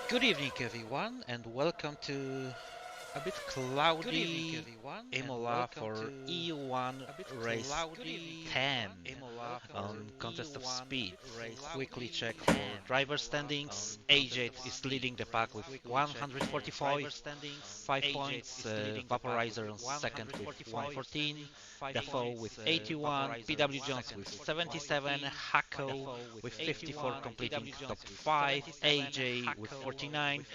Good evening, everyone, and welcome to a bit cloudy Imola for EU1 race 10 on contest of speed. Quickly check for driver standings. AJ is leading the pack with 145 5 points, Vaporizer on second with 114, Defoe with 81, PW Jones with 77, Hako with 54 completing top 5, AJ with 49,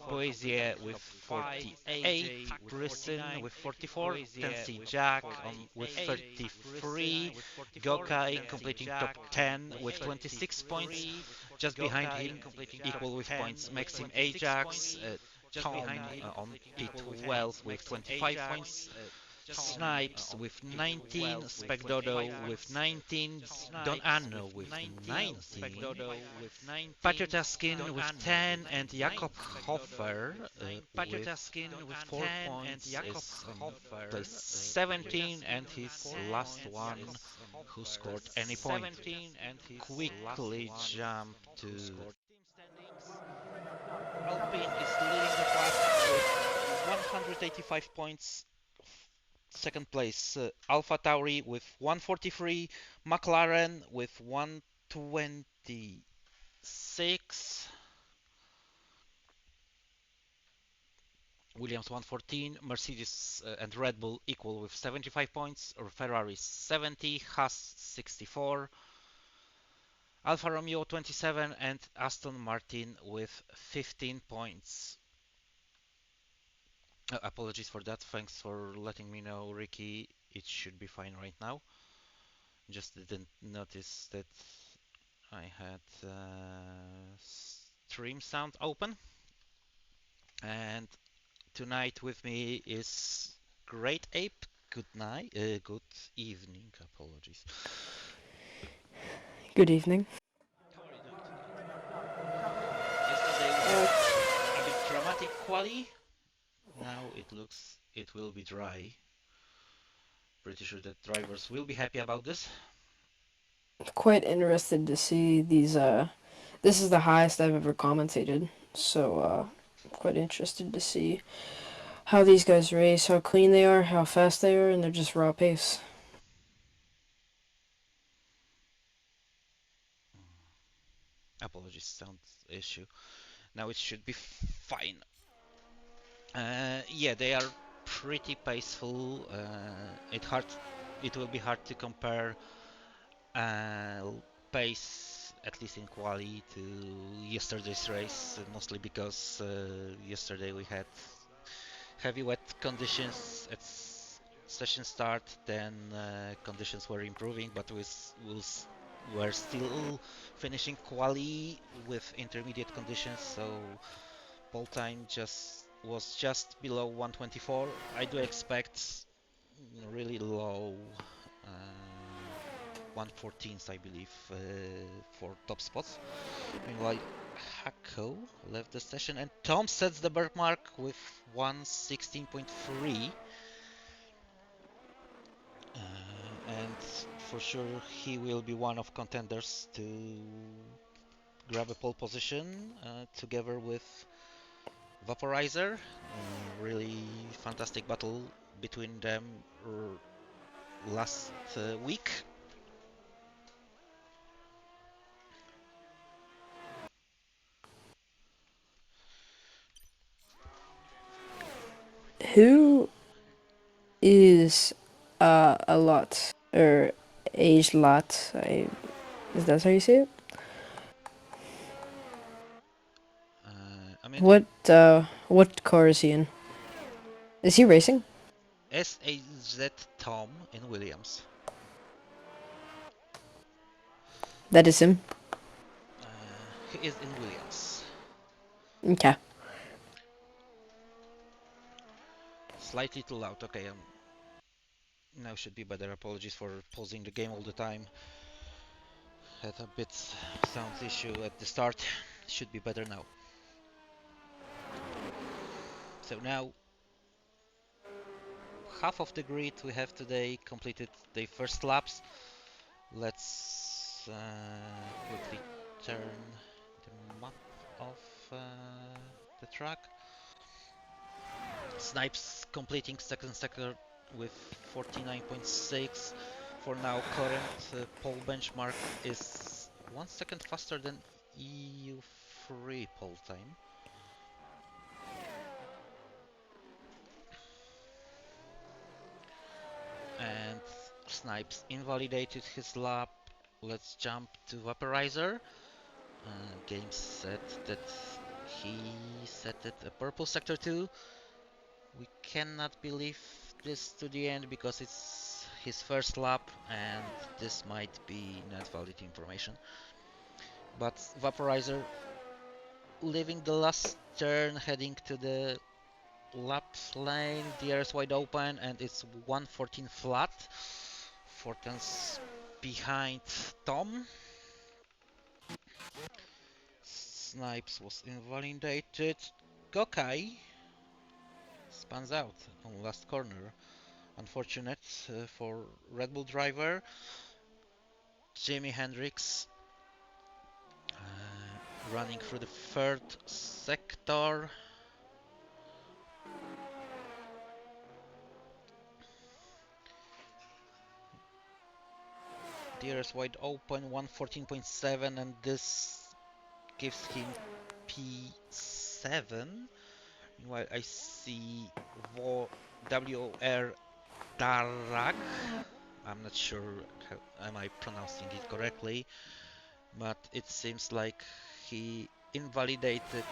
Poesie with 48, Brisson with 44, Tennessee Jack with 33, Gokai completing top 10 with 26 points. Just behind him, equal with points, Maxim Ajax, Tom on P12 with 25 points, Snipes with 19, Specdodo with 19, Don Anno with 19, Patriotaskin with 10, and Jakob Hofer with 4 points is on place 17, and his last one who scored any point. Quickly jump to Alpine is leading the pack with 185 points. Second place, Alpha Tauri with 143, McLaren with 126, Williams 114, Mercedes and Red Bull equal with 75 points, or Ferrari 70, Haas 64, Alfa Romeo 27, and Aston Martin with 15 points. Apologies for that. Thanks for letting me know, Ricky. It should be fine right now. Just didn't notice that I had stream sound open. And tonight with me is Great Ape. Good night. Good evening. Apologies. Good evening. How are you doing today? Yesterday we had a bit dramatic quali. Now it looks it will be dry. Pretty sure that drivers will be happy about this. Quite interested to see these. This is the highest I've ever commentated, so quite interested to see how these guys race, how clean they are, how fast they are, and they're just raw pace. Apologies, sound issue. Now it should be fine. Yeah, they are pretty paceful. It will be hard to compare uh, pace, at least in quali, to yesterday's race, mostly because yesterday we had heavy wet conditions at session start. Then conditions were improving, but we're still finishing quali with intermediate conditions, so pole time was just below 124. I do expect really low 114s, I believe, for top spots. Meanwhile, Hako left the session, and Tom sets the benchmark with 116.3. And for sure, he will be one of contenders to grab a pole position together with Vaporizer. Really fantastic battle between them last week. Who is a lot or age lot? Is that how you say it? I mean, What car is he in? Is he racing? SAZ Tom in Williams. That is him. He is in Williams. Okay. Slightly too loud. Okay, now should be better. Apologies for pausing the game all the time. Had a bit sound issue at the start. Should be better now. So now half of the grid we have today completed the first laps. Let's quickly turn the map off. the track. Snipes completing second sector with 49.6. For now, current pole benchmark is 1 second faster than EU3 pole time. And Snipes invalidated his lap. Let's jump to Vaporizer. Game said that he set it a purple sector 2. We cannot believe this to the end because it's his first lap and this might be not valid information. But Vaporizer leaving the last turn, heading to the lap lane, the air is wide open and it's 114 flat, 4 tenths behind Tom. Snipes was invalidated. Gokai spans out on last corner. Unfortunate for Red Bull driver. Jimi Hendrix running through the third sector. The air is wide open, 114.7, and this gives him P7. Meanwhile, I see WR Darag. I'm not sure how am I pronouncing it correctly, but it seems like he invalidated.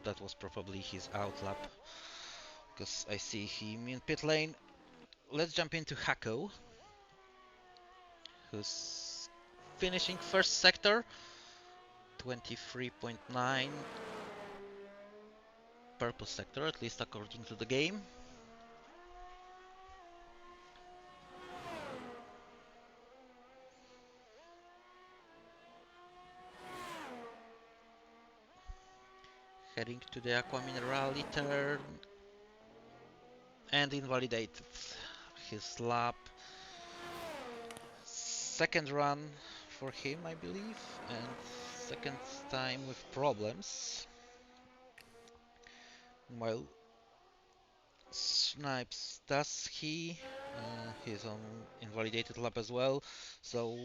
That was probably his outlap, because I see him in pit lane. Let's jump into Hako, who's finishing first sector, 23.9 purple sector, at least according to the game. Heading to the Aqua Minerali turn and invalidated his lap. Second run for him, I believe, and second time with problems. While Snipes does he's on invalidated lap as well. So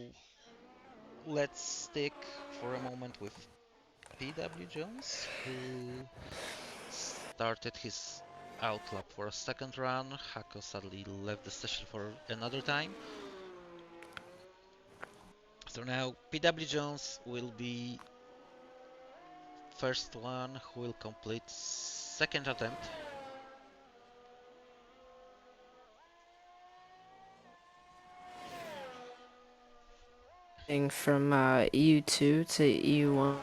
let's stick for a moment with PW Jones, who started his outlap for a second run. Hako sadly left the session for another time. So now PW Jones will be first one who will complete second attempt. From EU2 to EU1.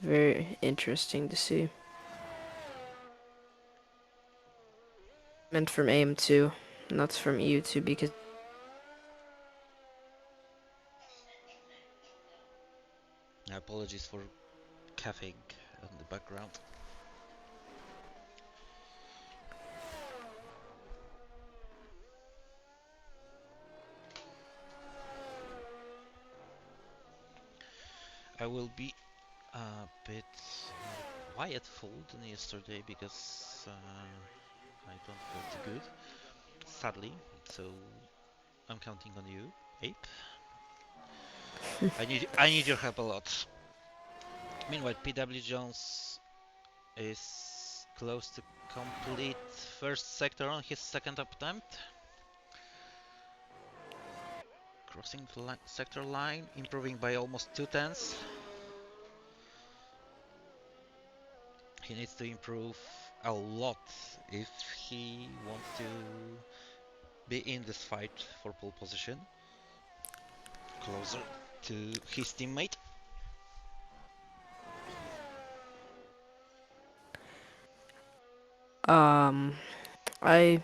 Very interesting to see. Meant from AM2, not from EU2 because Apologies for coughing on the background. I will be a bit more quietful than yesterday because I don't feel too good, sadly. So I'm counting on you, Ape. I need your help a lot. Meanwhile, PW Jones is close to complete first sector on his second attempt. Crossing the sector line, improving by almost 2 tenths. He needs to improve a lot if he wants to be in this fight for pole position. Closer to his teammate. I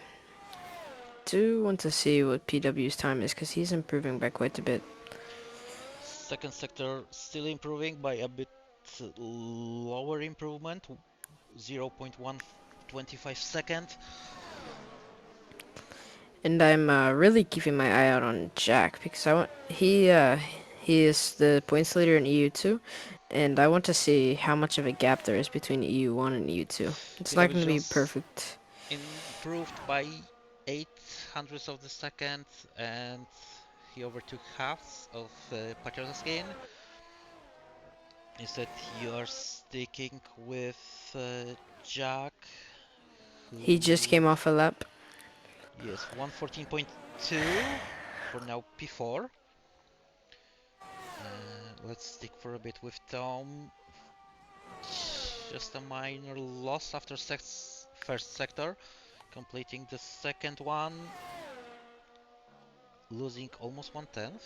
do want to see what PW's time is because he's improving by quite a bit. Second sector still improving by a bit lower improvement, 0.125 second. And I'm really keeping my eye out on Jack because I want he is the points leader in EU2, and I want to see how much of a gap there is between EU1 and EU2. It's Yeah, not we going to be just perfect. improved by 800ths of the second, and he overtook halves of Patriota's gain. Instead, you're sticking with Jack, He just who, came off a lap. yes, 114.2 for now P4. Let's stick for a bit with Tom. Just a minor loss after first sector, completing the second one, losing almost 1/10.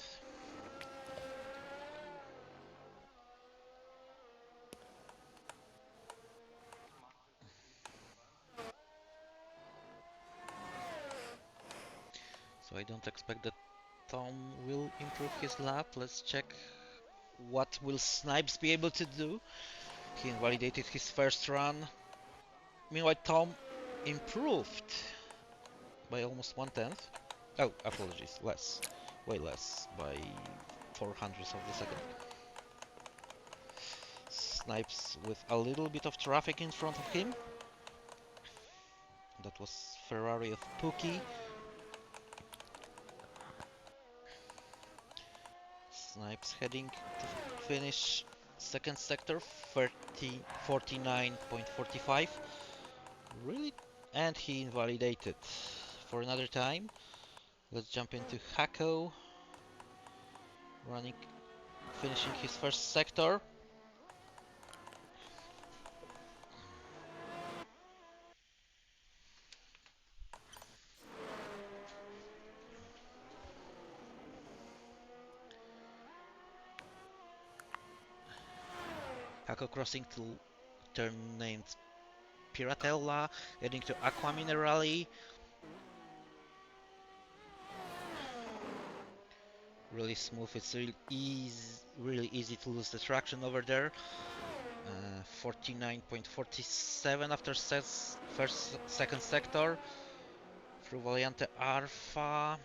So I don't expect that Tom will improve his lap. Let's check what will Snipes be able to do. He invalidated his first run. Meanwhile, Tom improved by almost 1/10. Oh, apologies, less. Way less, by 400ths of the second. Snipes with a little bit of traffic in front of him. That was Ferrari of Pookie. Snipes heading to finish second sector, 49.45. Really? And he invalidated for another time. Let's jump into Hako, running, finishing his first sector. Hako crossing to turn named Piratella, heading to Aqua Minerali. Really smooth, it's really easy to lose the traction over there. 49.47 after second sector. Through Valiante Alpha.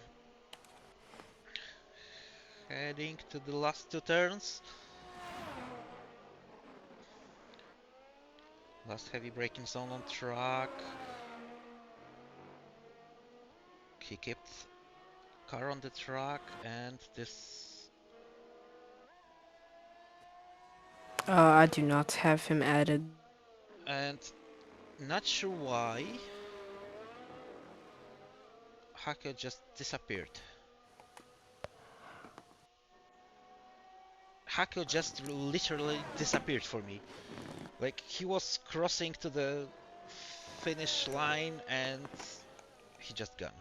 Heading to the last two turns. Last heavy braking zone on track. He kept car on the track, and this... I do not have him added. And not sure why, Hacker just disappeared. Hacker just literally disappeared for me. Like, he was crossing to the finish line and he just gone.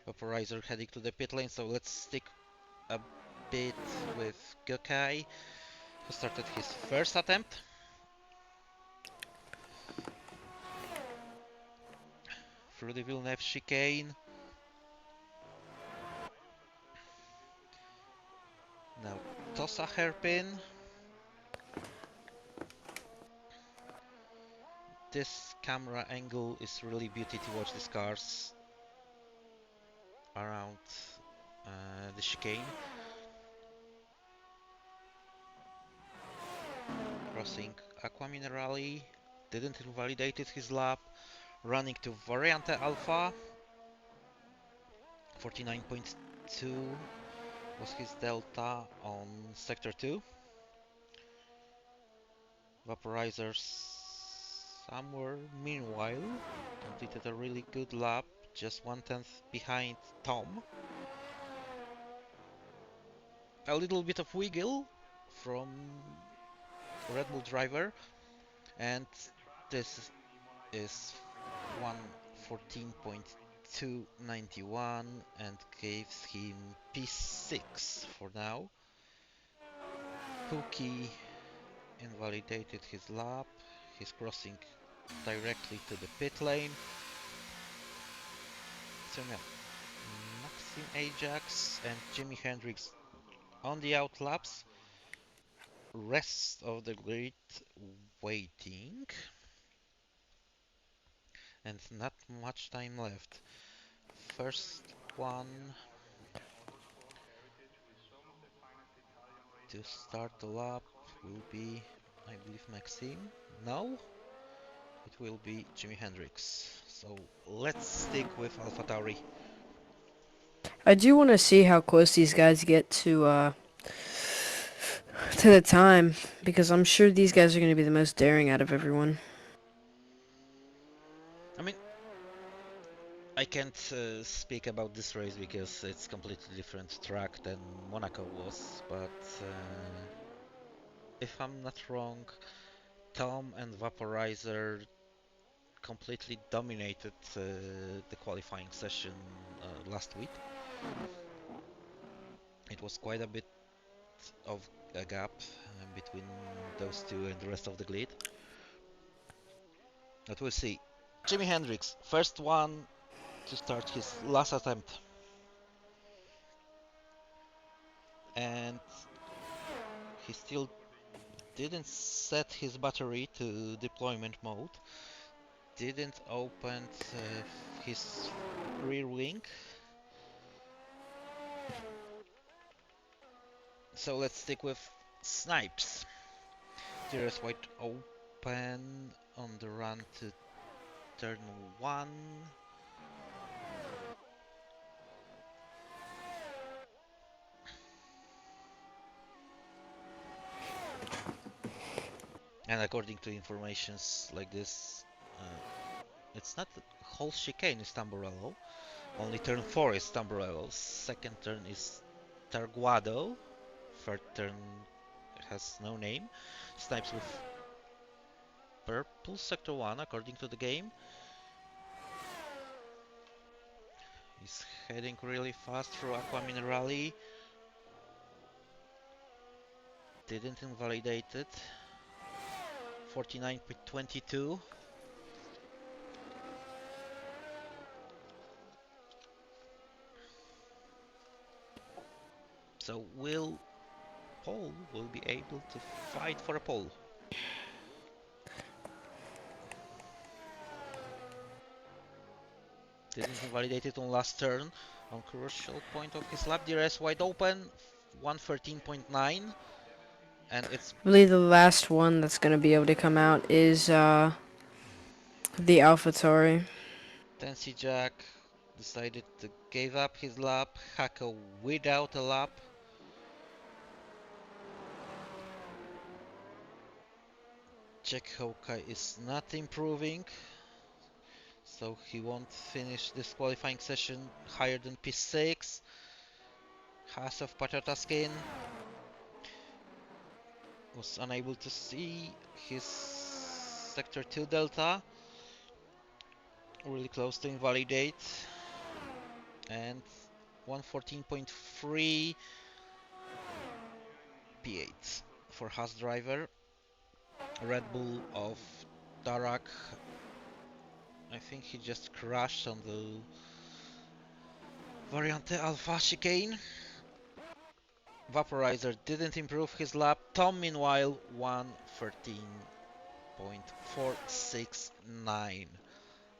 Vaporizer heading to the pit lane, so let's stick a bit with Gokai, who started his first attempt. Through the Villeneuve chicane. Now toss a hairpin. This camera angle is really beauty to watch these cars around the chicane. Crossing Aqua Minerali, didn't invalidate his lap. Running to Variante Alpha, 49.2 was his delta on sector 2. Vaporizers somewhere meanwhile completed a really good lap, just 1/10 behind Tom. A little bit of wiggle from Red Bull driver, and this is 114.291 and gives him P6 for now. Pookie invalidated his lap. He's crossing directly to the pit lane. So now, Maxim Ajax and Jimi Hendrix on the out laps. Rest of the grid waiting. and not much time left. First one to start the lap will be, I believe, Maxime. No, it will be Jimi Hendrix. So let's stick with AlphaTauri. I do want to see how close these guys get to the time, because I'm sure these guys are going to be the most daring out of everyone. I mean, I can't speak about this race because it's completely different track than Monaco was, but if I'm not wrong, Tom and Vaporizer completely dominated the qualifying session last week. It was quite a bit of a gap between those two and the rest of the grid. But we'll see. Jimi Hendrix, first one to start his last attempt. And he still didn't set his battery to deployment mode. Didn't open his rear wing. So let's stick with Snipes. DRS wide open on the run to turn 1. And according to informations like this, it's not the whole chicane is Tamburello. Only turn 4 is Tamburello. Second turn is Targuado. Third turn has no name. Snipes with purple sector 1 according to the game. He's heading really fast through Aqua Minerali. Didn't invalidate it. 49.22. So Paul will be able to fight for a pole? Didn't invalidate it on last turn. On crucial point of his lap, DRS wide open, 113.9. And it's... I believe the last one that's going to be able to come out is the AlphaTauri. Tensi Jack decided to give up his lap. Hako without a lap. Jack Hawkeye is not improving, so he won't finish this qualifying session higher than P6. Haas of Patata Skin was unable to see his sector 2 delta, really close to invalidate, and 114.3 P8 for Haas driver. Red Bull of Darak, I think he just crashed on the Variante Alpha chicane. Vaporizer didn't improve his lap. Tom, meanwhile, 113.469.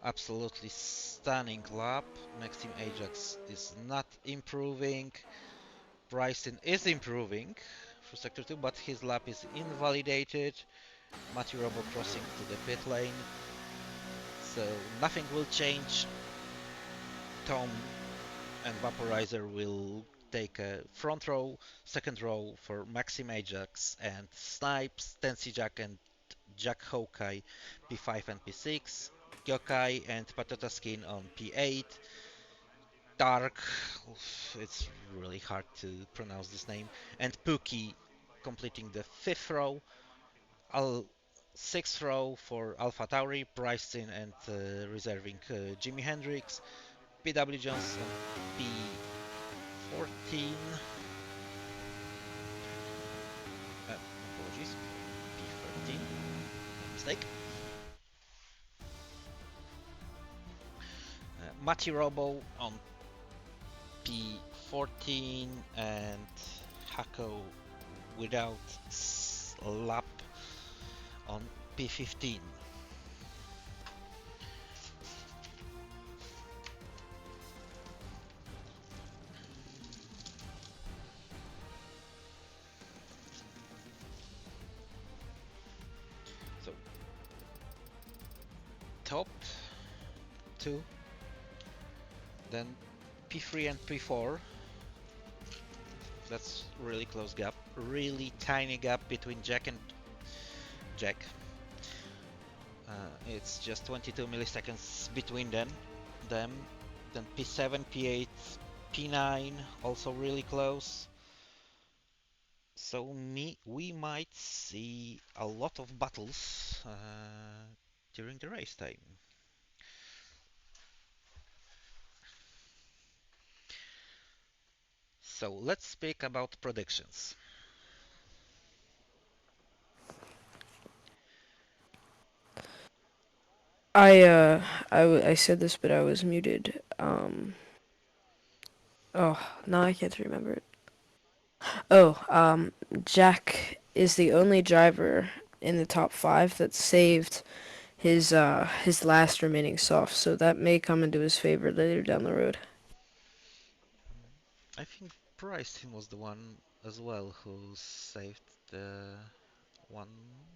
Absolutely stunning lap. Maxime Ajax is not improving. Bryson is improving for sector 2, but his lap is invalidated. Matthew Robo crossing to the pit lane. So nothing will change. Tom and Vaporizer will take a front row, second row for Maxime Ajax and Snipes, Tensi Jack and Jack Hawkeye P5 and P6, Gyokai and Patata Skin on P8, Dark, it's really hard to pronounce this name, and Pookie completing the fifth row, sixth row for AlphaTauri, Bryson and reserving Jimi Hendrix, PW Jones on P14, apologies, P13, mistake. Mati Robo on P14 and Hako without lap on P15. top two, then P3 and P4. That's really close gap, really tiny gap between Jack and Jack. It's just 22 milliseconds between them. Then P7, P8, P9, also really close. So we might see a lot of battles during the race time. So let's speak about predictions. I said this, but I was muted. Oh, now I can't remember it. Oh, Jack is the only driver in the top five that saved his last remaining soft, so that may come into his favor later down the road. I think Price was the one as well who saved the one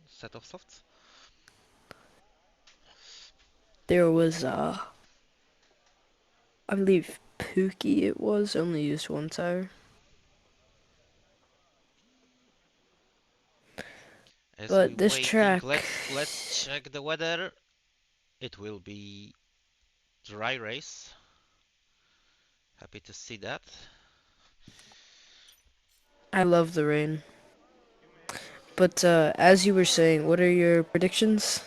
set of softs. There was I believe Pookie it was only used one tire. As we But this waiting, track, let's check the weather. It will be dry race. Happy to see that. I love the rain. But as you were saying, what are your predictions?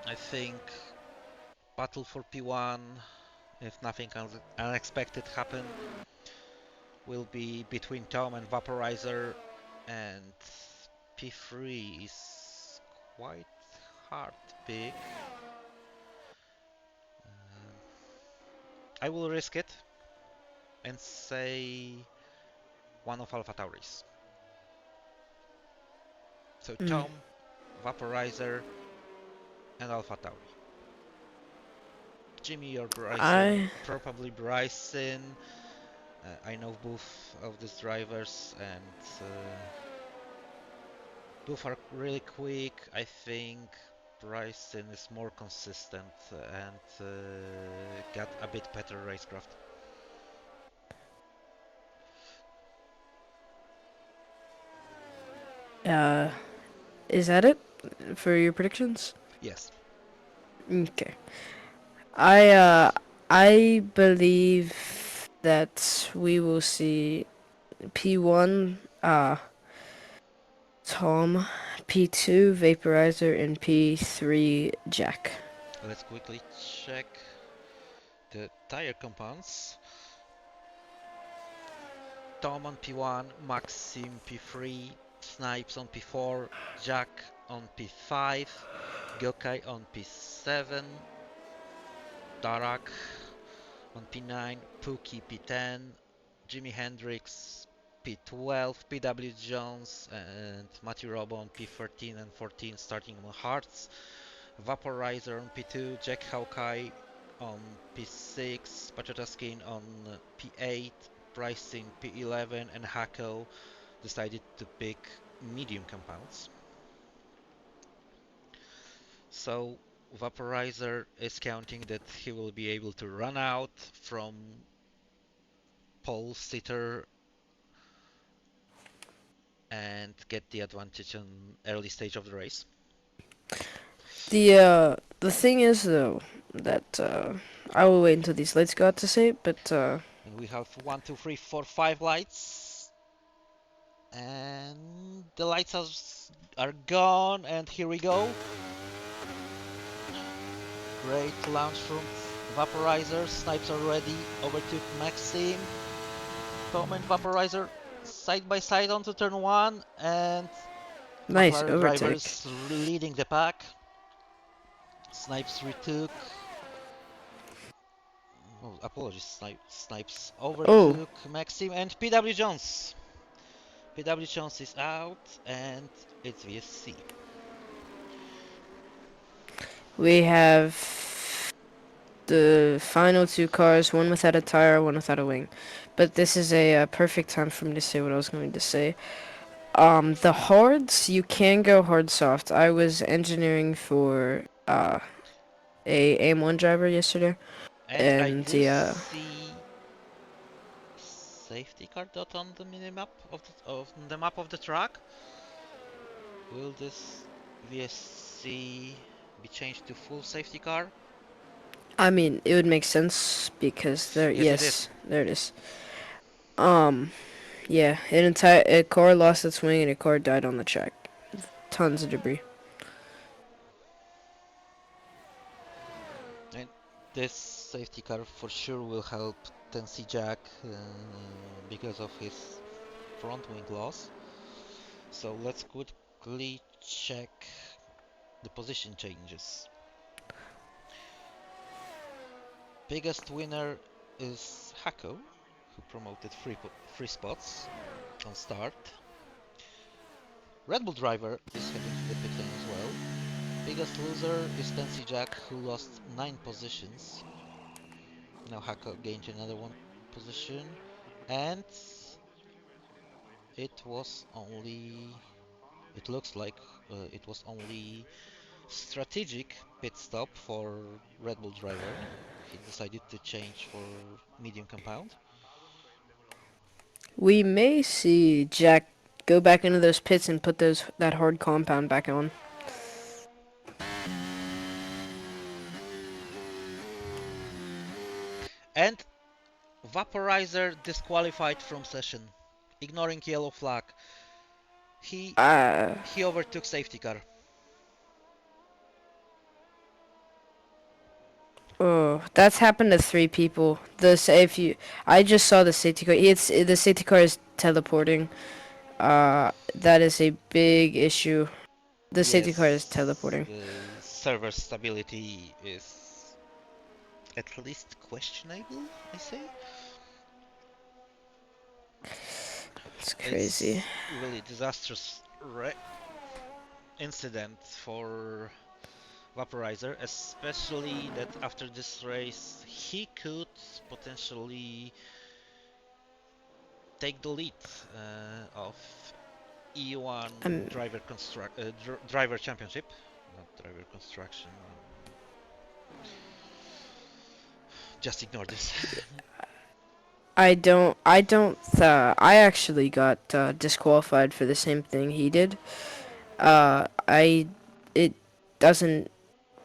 I think battle for P1, if nothing unexpected happen, will be between Tom and Vaporizer, and P3 is quite hard to pick. I will risk it and say one of Alpha Tauris. So Mm, Tom, Vaporizer, and Alpha Tauri. Jimmy or Bryson, I probably Bryson. I know both of these drivers, and both are really quick. I think Bryson is more consistent and got a bit better racecraft. uh, is that it for your predictions? Yes, Okay. I uh I believe that we will see P1 Tom, P2 Vaporizer, and P3 Jack. let's quickly check the tire compounds. Tom on P1, Maxim P3, Snipes on P4, Jack on P5, Gokai on P7, Darak on P9, Pookie P10, Jimi Hendrix P12, PW Jones and Matthew Robo on P13 and 14 starting on hards, Vaporizer on P2, Jack Hawkeye on P6, Pacheta Skin on P8, Pricing P11 and Hako decided to pick medium compounds. So Vaporizer is counting that he will be able to run out from pole sitter and get the advantage on early stage of the race. The thing is though that I will wait until these lights go out to say it, but And we have 1, 2, 3, 4, 5 lights. And the lights are gone, and here we go. Great launch from Vaporizer. Snipes already overtook Maxim. Tom and Vaporizer side by side onto turn 1, and nice McLaren overtake. drivers leading the pack. Snipes retook. Oh, apologies, Snipes Oh, overtook Maxim and PW Jones. PW Jones is out, and it's VSC. we have the final two cars, one without a tire, one without a wing. But this is a perfect time for me to say what I was going to say. The hards, you can go hard soft. I was engineering for a AM1 driver yesterday, And I and do yeah, see safety car dot on the minimap of the map of the track. Will this VSC be changed to full safety car? I mean it would make sense because there. Yes, it is. Yes, there it is. Um, yeah, a car lost its wing and a car died on the track. Tons of debris. And this safety car for sure will help Tennessee Jack because of his front wing loss. So let's quickly check the position changes. Biggest winner is Hako, who promoted free spots on start. Red Bull driver is heading to the pit lane as well. Biggest loser is Tennessee Jack, who lost 9 positions. Now Hako gained another 1 position, and it was only it looks like it was only strategic pit stop for Red Bull driver. He decided to change for medium compound. We may see Jack go back into those pits and put that hard compound back on. And Vaporizer disqualified from session, ignoring yellow flag. He Uh, he overtook safety car. oh, that's happened to 3 people. I just saw the safety car. The safety car is teleporting. That is a big issue. The safety car is Yes, teleporting. the server stability is at least questionable, I say. It's crazy. It's really disastrous incident for Vaporizer, especially that after this race he could potentially take the lead of EU1 I'm driver championship, not driver construction. Just ignore this. I actually got disqualified for the same thing he did. It doesn't,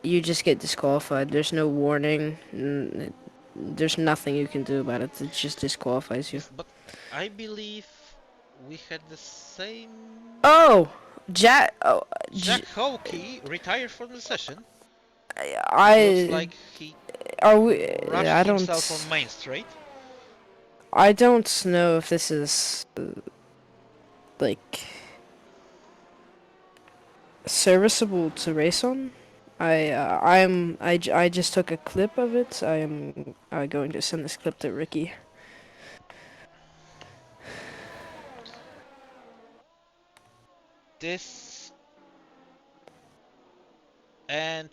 you just get disqualified. There's no warning. There's nothing you can do about it. It just disqualifies you. Yes, but I believe we had the same. Oh, Jack. Oh, Jack Hawkey retired from the session. It looks I like he are we? rushed I himself on don't. Main Straight. I don't know if this is like serviceable to race on. I just took a clip of it. I am going to send this clip to Ricky. This and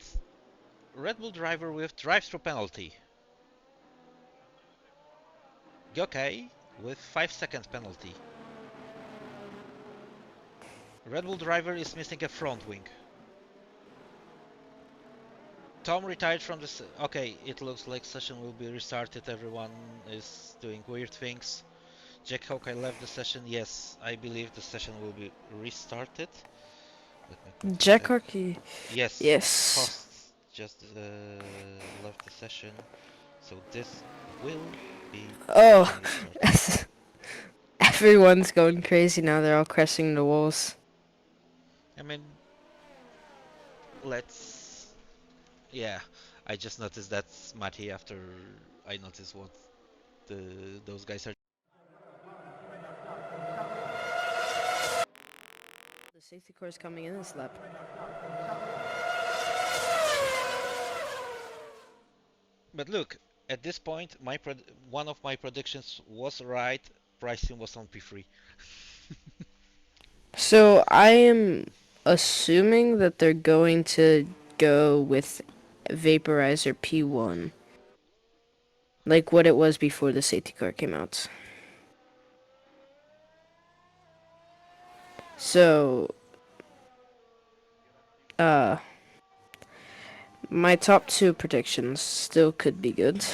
Red Bull driver with drive-through penalty. Gyokai with 5 seconds penalty. Red Bull driver is missing a front wing. Tom retired from the... Okay, it looks like session will be restarted. Everyone is doing weird things. Jack Hawkeye left the session. Yes, I believe the session will be restarted. Let me quickly Jack check. Harkey. Yes, Yes. hosts just left the session. So this will be Oh, session restarted. everyone's going crazy now. They're all crashing the walls. I mean, let's... Yeah, I just noticed that's Matty after I noticed what those guys are. The safety car is coming in this lap. But look, at this point, one of my predictions was right. Pricing was on P3. So I am assuming that they're going to go with Vaporizer P1, like what it was before the safety car came out. So, uh, my top two predictions still could be good.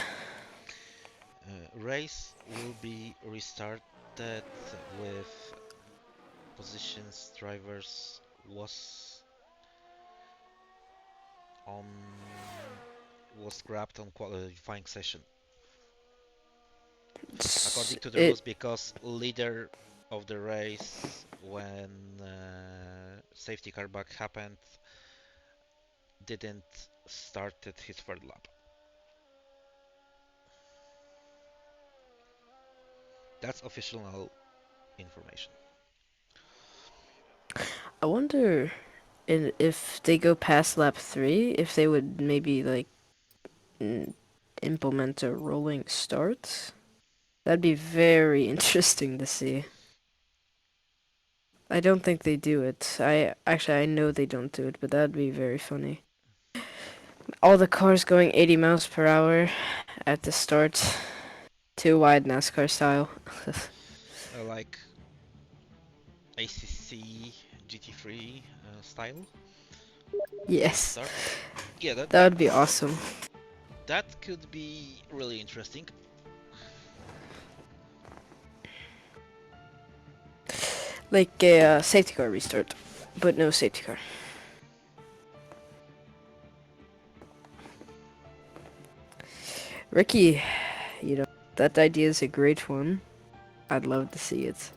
Race will be restarted with positions drivers on was grabbed on qualifying session according to the It rules because leader of the race when safety car back happened didn't started his third lap. That's official information. I wonder if they go past lap 3, if they would maybe like implement a rolling start. That'd be very interesting to see. I don't think they do it. I know they don't do it, but that'd be very funny. All the cars going 80 miles per hour at the start, too wide NASCAR style. Like ACC GT3 style Yes, start. Yeah, that would be awesome. that could be really interesting. Like a safety car restart, but no safety car. Ricky, you know, that idea is a great one. I'd love to see it.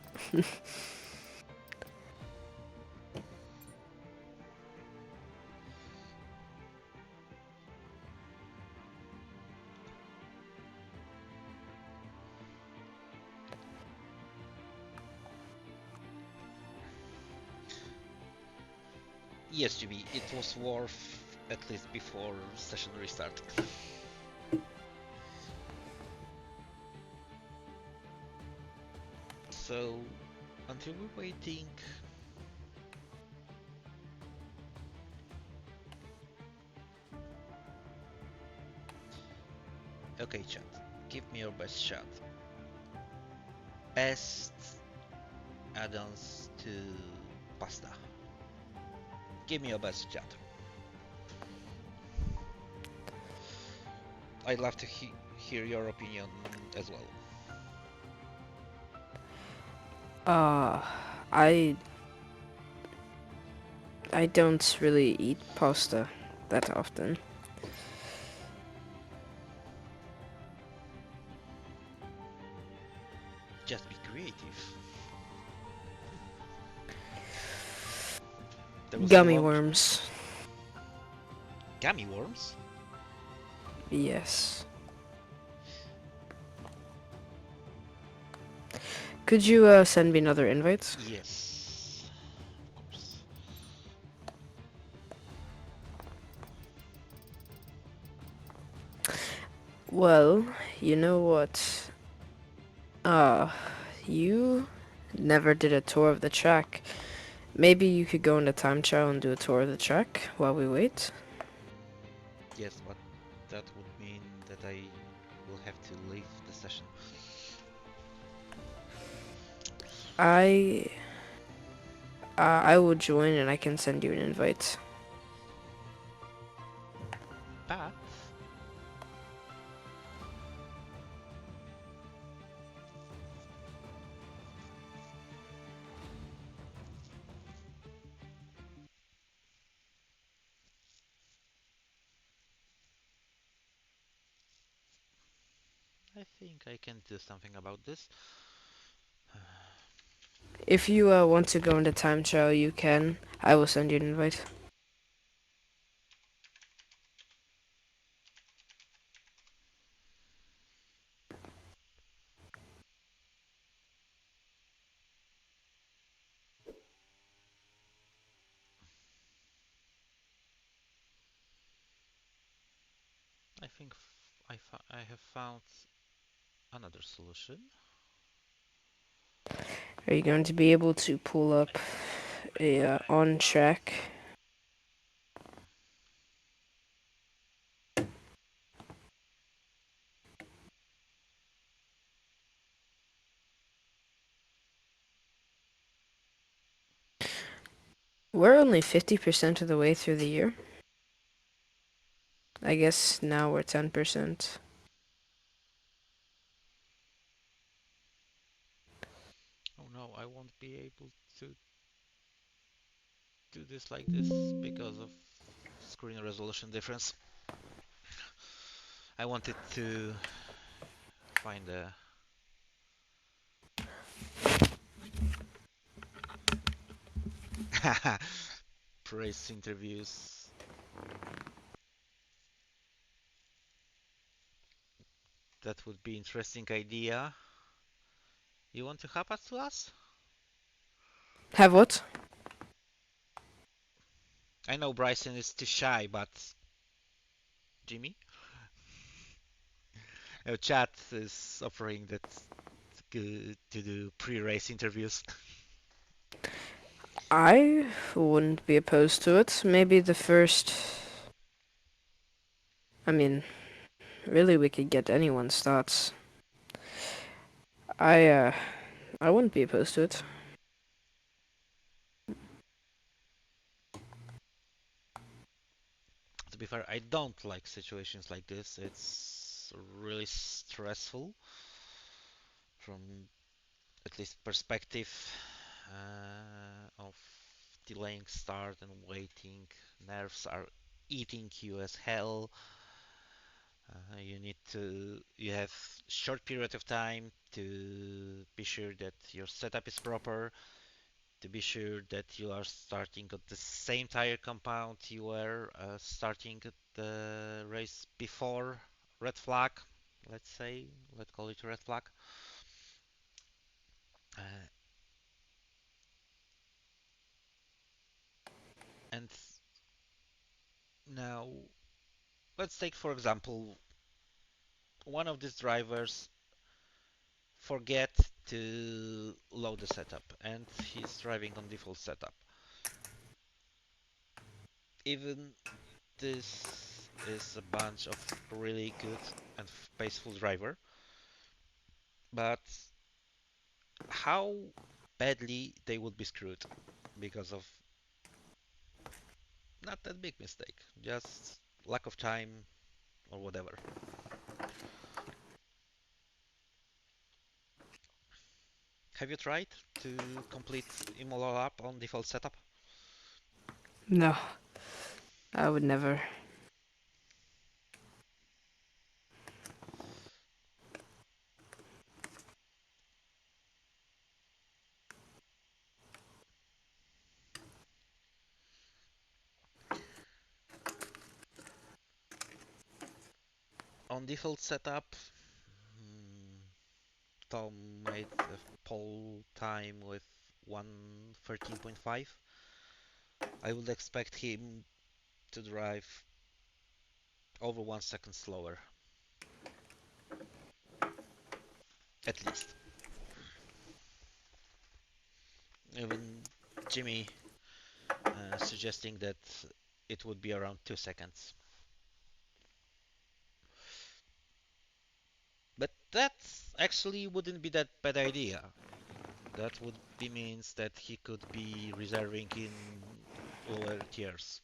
Yes, GB, it was worth at least before session restart. So, until we're waiting. Okay, chat, give me your best shot. Best add-ons to pasta. Give me your best chat. I'd love to hear your opinion as well. Uh, I I don't really eat pasta that often. Just be creative. There was a Gummy long worms. gummy worms. Yes. Could you send me another invite? Yes, of course. Well, you know what? Uh, you never did a tour of the track. Maybe you could go into time trial and do a tour of the track while we wait. Yes, but that would mean that I will have to leave the session. I I will join and I can send you an invite. But I think I can do something about this. If you want to go into time trial, you can. I will send you an invite. I think I have found another solution. Are you going to be able to pull up a on track? We're only 50% of the way through the year. I guess now we're 10%. Oh no, I won't be able to do this like this because of screen resolution difference. I wanted to find a press interviews. That would be interesting idea. You want to happen to us? Have what? I know Bryson is too shy, but Jimmy, chat is offering that to do pre-race interviews. I wouldn't be opposed to it. Maybe the first. I mean, really, we could get anyone's thoughts. I, uh, I wouldn't be opposed to it. To be fair, I don't like situations like this. It's really stressful from at least perspective of delaying start and waiting. Nerves are eating you as hell. You have short period of time to be sure that your setup is proper, to be sure that you are starting at the same tire compound you were starting at the race before red flag, let's say, let's call it red flag. Uh, and now, let's take for example, one of these drivers forget to load the setup and he's driving on default setup. Even this is a bunch of really good and paceful driver, but how badly they would be screwed because of not that big mistake, just lack of time or whatever. Have you tried to complete Imola lap on default setup? No, I would never. On default setup, mm, Tom made a pole time with 1:13.5. I would expect him to drive over 1 second slower, at least. Even Jimmy suggesting that it would be around 2 seconds. But that actually wouldn't be that bad idea. That would be means that he could be reserving in lower tiers,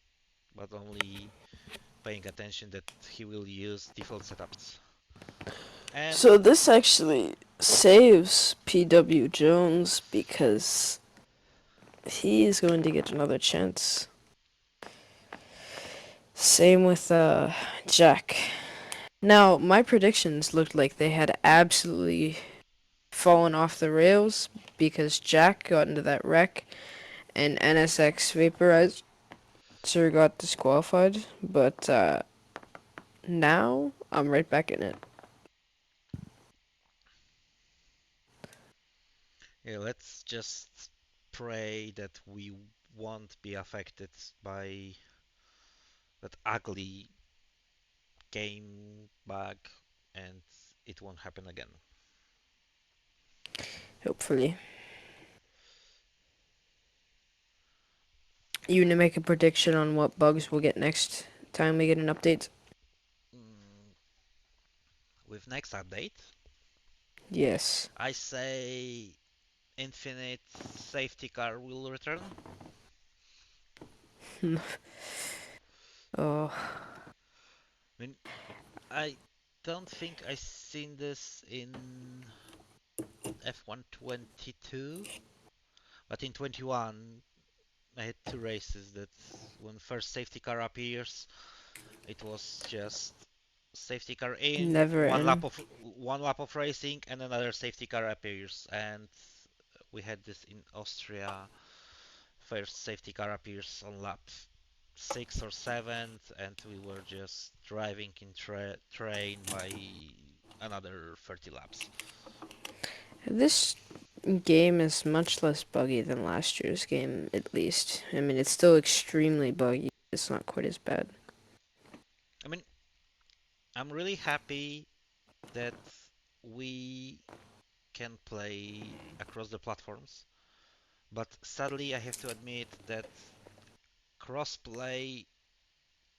but only paying attention that he will use default setups. And So this actually saves PW Jones because he is going to get another chance. Same with Jack. Now, my predictions looked like they had absolutely fallen off the rails because Jack got into that wreck and NSX Vaporizer got disqualified, but now I'm right back in it. yeah, let's just pray that we won't be affected by that ugly game bug and it won't happen again. Hopefully. You gonna make a prediction on what bugs we'll get next time we get an update? Mm, with next update, Yes. I say Infinite Safety Car will return. Oh, I mean, I don't think I seen this in F1 22, but in 21 I had two races that when first safety car appears, it was just safety car in, never end. one lap of racing, and another safety car appears. And we had this in Austria. First safety car appears on lap 6 or 7, and we were just driving in train by another 30 laps. This game is much less buggy than last year's game, at least. I mean, it's still extremely buggy. It's not quite as bad. I mean, I'm really happy that we can play across the platforms, but sadly, I have to admit that crossplay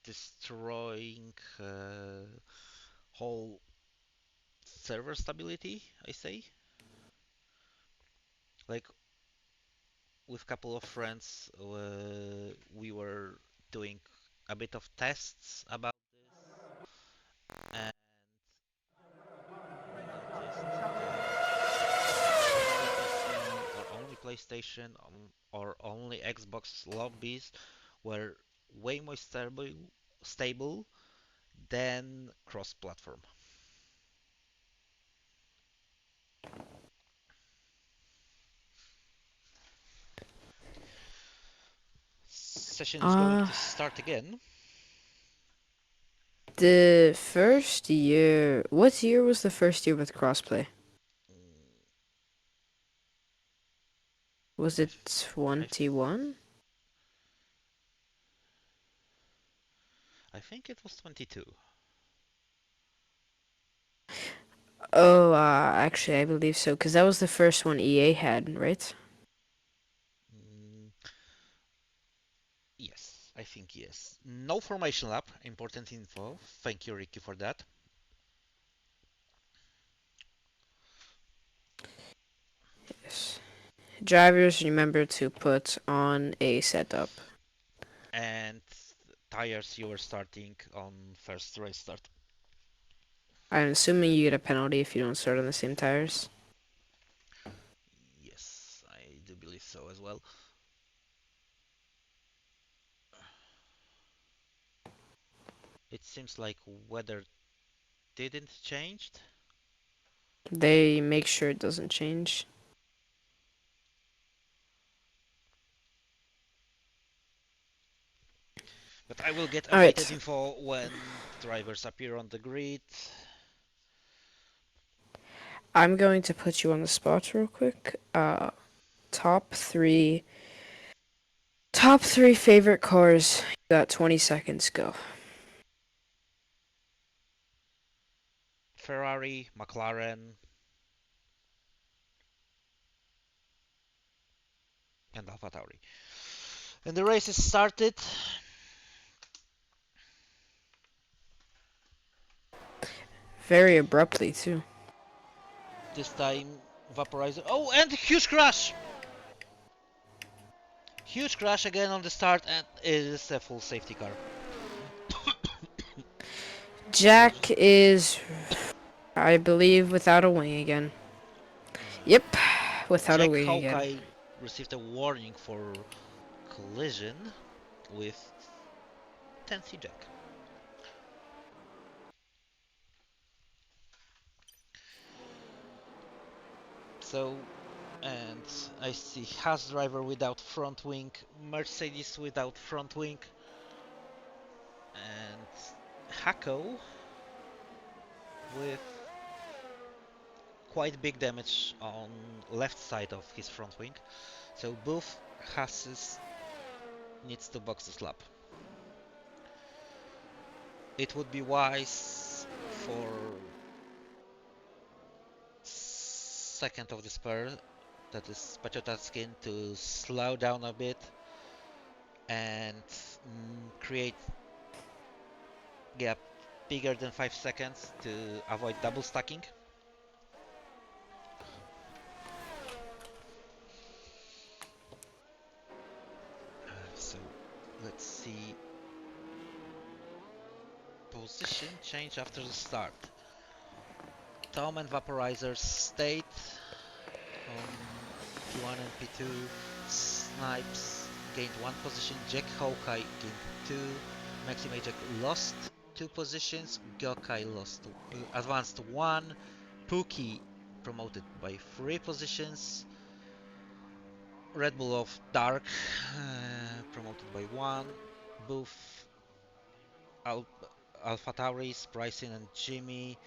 destroying whole server stability, I say. Like with a couple of friends, we were doing a bit of tests about this, and we noticed that only PC or only PlayStation or only Xbox lobbies were way more stable than cross-platform. Session is going Uh, to start again. the first year. What year was the first year with crossplay? Mm, Was I, it f- I, f- 21? I think it was 22. Oh, actually, I believe so, because that was the first one EA had, right? Mm, yes, I think yes. No formation lap, important info. Thank you, Ricky, for that. Yes. Drivers, remember to put on a setup. And tires, you were starting on first race start. I'm assuming you get a penalty if you don't start on the same tires. Yes, I do believe so as well. It seems like weather didn't change, They make sure it doesn't change. but I will get All updated right, info when drivers appear on the grid. I'm going to put you on the spot real quick. Top three, top three favorite cars. You got 20 seconds. Go. Ferrari, McLaren, and AlphaTauri. And the race is started. Very abruptly too. This time, Vaporizer. Oh, and huge crash! Huge crash again on the start, and it is a full safety car. Jack is, I believe, without a wing again. Uh, Yep, without a Jack wing again. Hawkeye received a warning for collision with 10C Jack. So, and I see Haas driver without front wing, Mercedes without front wing, and Hako with quite big damage on left side of his front wing. So both Haases needs to box this lap. It would be wise for second of this pair, that is Pachotatskin, to slow down a bit and create gap bigger than 5 seconds to avoid double stacking. So let's see. Position change after the start. Tom and Vaporizer stayed on P1 and P2. Snipes gained 1 position. Jack Hawkeye gained 2. Maxi Majak lost 2 positions. Gokai advanced 1. Pookie promoted by 3 positions. Red Bull of Dark promoted by 1. Both Alpha Tauris, Bryson and Jimmy,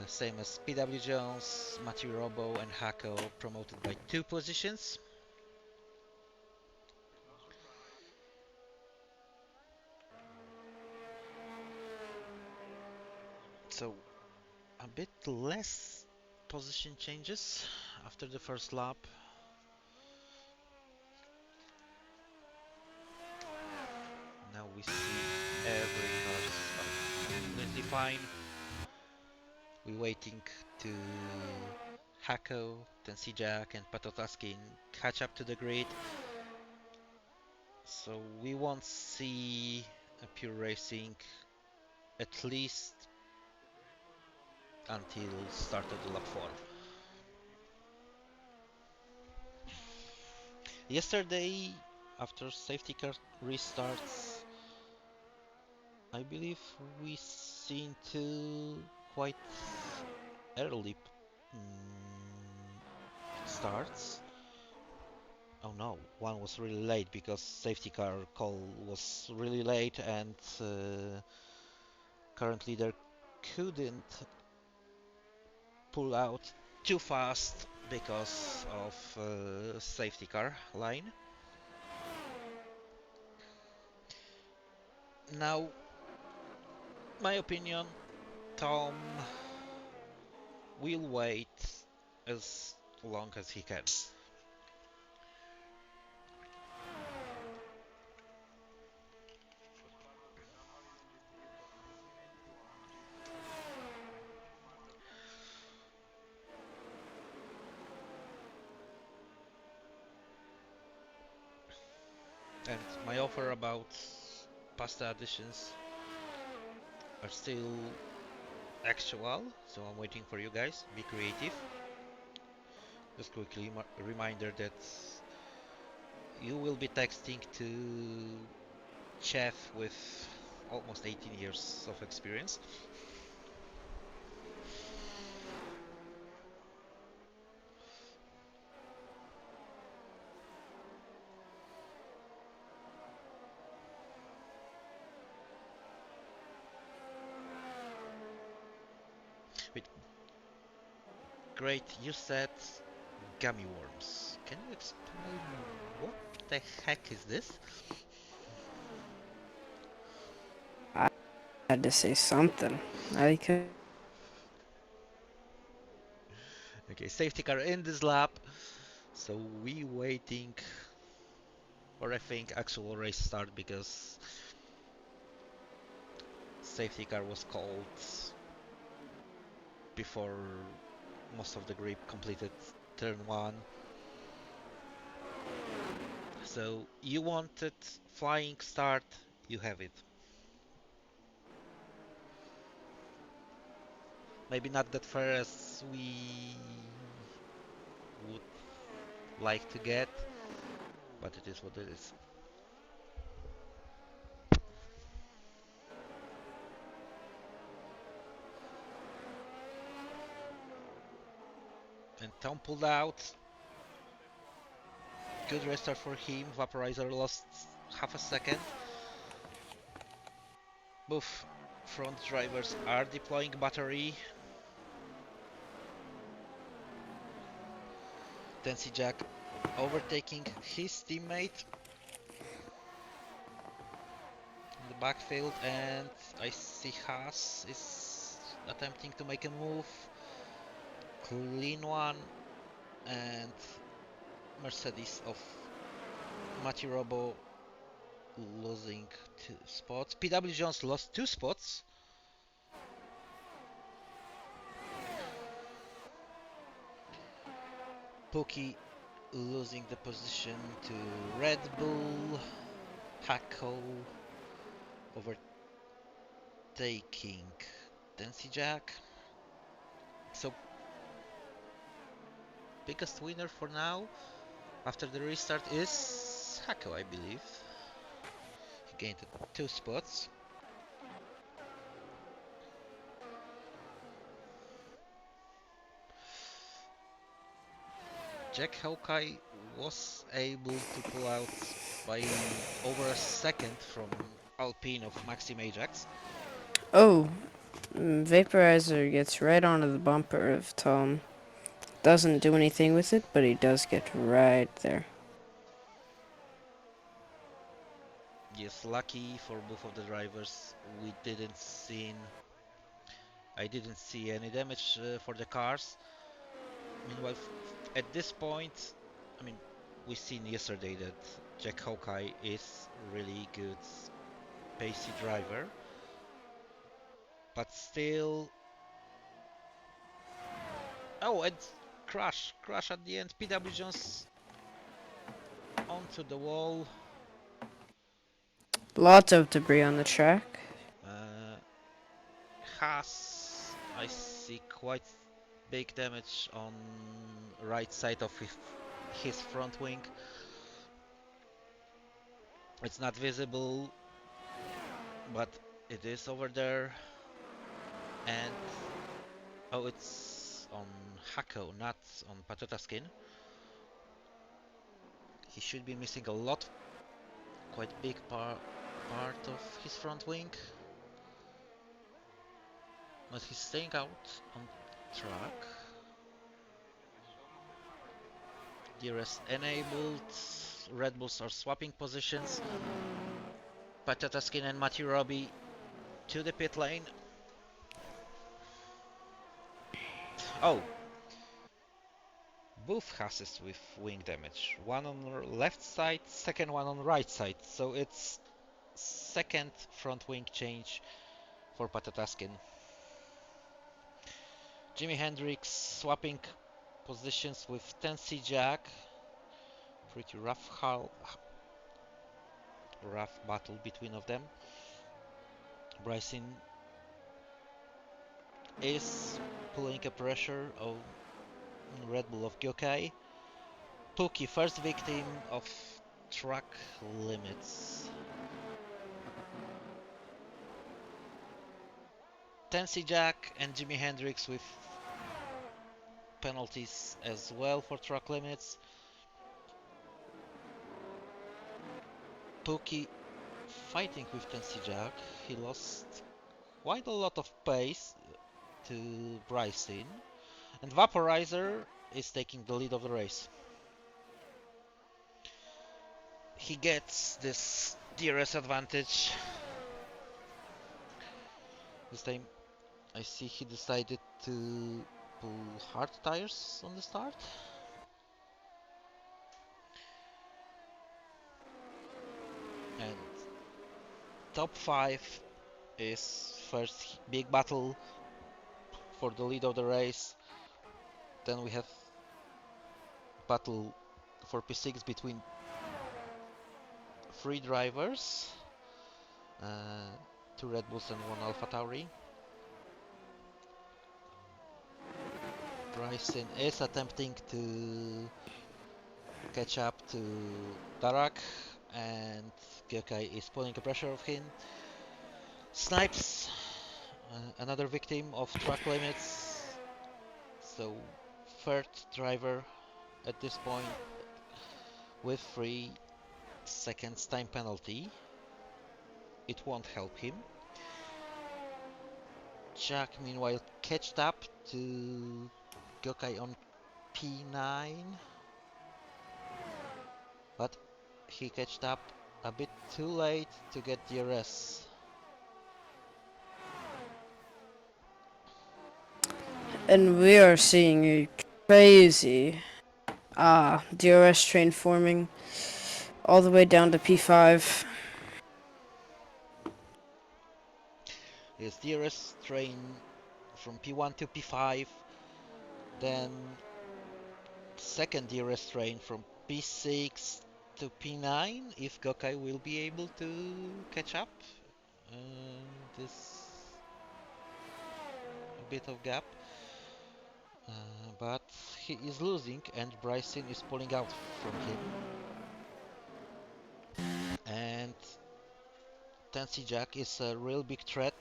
same as PW Jones, Matthew Robo and Hako promoted by 2 positions. So a bit less position changes after the first lap. Now we see every car completely fine. We're waiting to Hako, Tensijak and Patotaskin catch up to the grid. So we won't see a pure racing at least until start of the lap 4. Yesterday, after safety car restarts, I believe we seen 2 quite early starts. Oh no, one was really late because safety car call was really late and currently they couldn't pull out too fast because of safety car line. Now, my opinion, Tom will wait as long as he can. And my offer about pasta additions are still actual, so I'm waiting for you guys. Be creative. Just quickly reminder that you will be texting to chef with almost 18 years of experience. Wait, great, you said gummy worms. Can you explain what the heck is this? I had to say something. I could. Okay, safety car in this lap. So we waiting for I think actual race start because safety car was called before most of the grid completed turn 1. So you wanted flying start, you have it. Maybe not that far as we would like to get, but it is what it is. And Tom pulled out. Good restart for him. Vaporizer lost half a second. Both front drivers are deploying battery. Tensi Jack overtaking his teammate in the backfield, and I see Haas is attempting to make a move. Clean one, and Mercedes of Matthew Robo losing 2 spots. PW Jones lost 2 spots. Pookie losing the position to Red Bull. Hako overtaking Dancy Jack. So biggest winner for now after the restart is Hako, I believe. He gained 2 spots. Jack Hawkeye was able to pull out by over a second from Alpine of Maxim Ajax. Oh, Vaporizer gets right onto the bumper of Tom. Doesn't do anything with it, but he does get right there. Yes, lucky for both of the drivers. I didn't see any damage for the cars. Meanwhile, at this point, I mean, we seen yesterday that Jack Hawkeye is really good, pacey driver, but still. Oh, and crash at the end. PW Jones onto the wall. Lots of debris on the track. Haas, I see quite big damage on right side of his front wing. It's not visible, but it is over there. And oh, it's on Hako, not on Patata Skin. He should be missing a lot, quite big part of his front wing. But he's staying out on track. DRS enabled. Red Bulls are swapping positions. Patata Skin and Matthew Robbie to the pit lane. Oh, both Hasses with wing damage. One on left side, second one on right side. So it's second front wing change for Patataskin. Jimi Hendrix swapping positions with Tennessee Jack. Pretty rough battle between of them. Bryson is pulling a pressure on Red Bull of Gyokai. Pookie, first victim of track limits. Tennessee Jack and Jimi Hendrix with penalties as well for track limits. Pookie fighting with Tennessee Jack. He lost quite a lot of pace to Bryson. And Vaporizer is taking the lead of the race. He gets this DRS advantage. This time I see he decided to pull hard tires on the start. And top 5 is first big battle for the lead of the race. Then we have battle for P6 between 3 drivers, 2 Red Bulls and 1 Alpha Tauri. Bryson is attempting to catch up to Darak, and Gyokai is pulling the pressure of him. Snipes, another victim of track limits, so third driver at this point with 3 seconds time penalty. It won't help him. Jack meanwhile catched up to Gyokai on P9, but he catched up a bit too late to get DRS. And we are seeing a crazy DRS train forming all the way down to P5. His DRS train from P1 to P5, then second DRS train from P6 to P9 if Gokai will be able to catch up this bit of gap. But he is losing and Bryson is pulling out from him. And Tensy Jack is a real big threat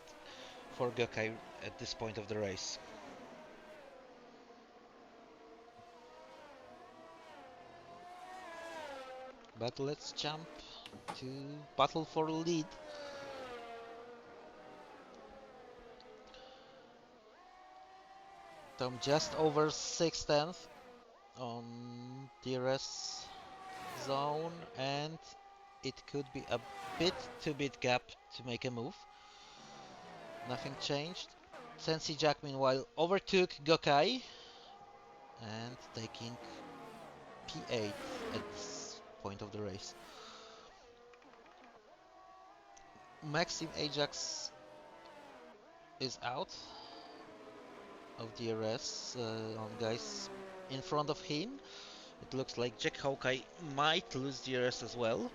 for Gokai at this point of the race. But let's jump to battle for lead. Tom just over 6/10 on DRS zone, and it could be a bit too big gap to make a move. Nothing changed. Sensi Jack meanwhile overtook Gokai and taking P8 at this point of the race. Maxim Ajax is out of DRS on guys in front of him. It looks like Jack Hawkeye might lose DRS as well.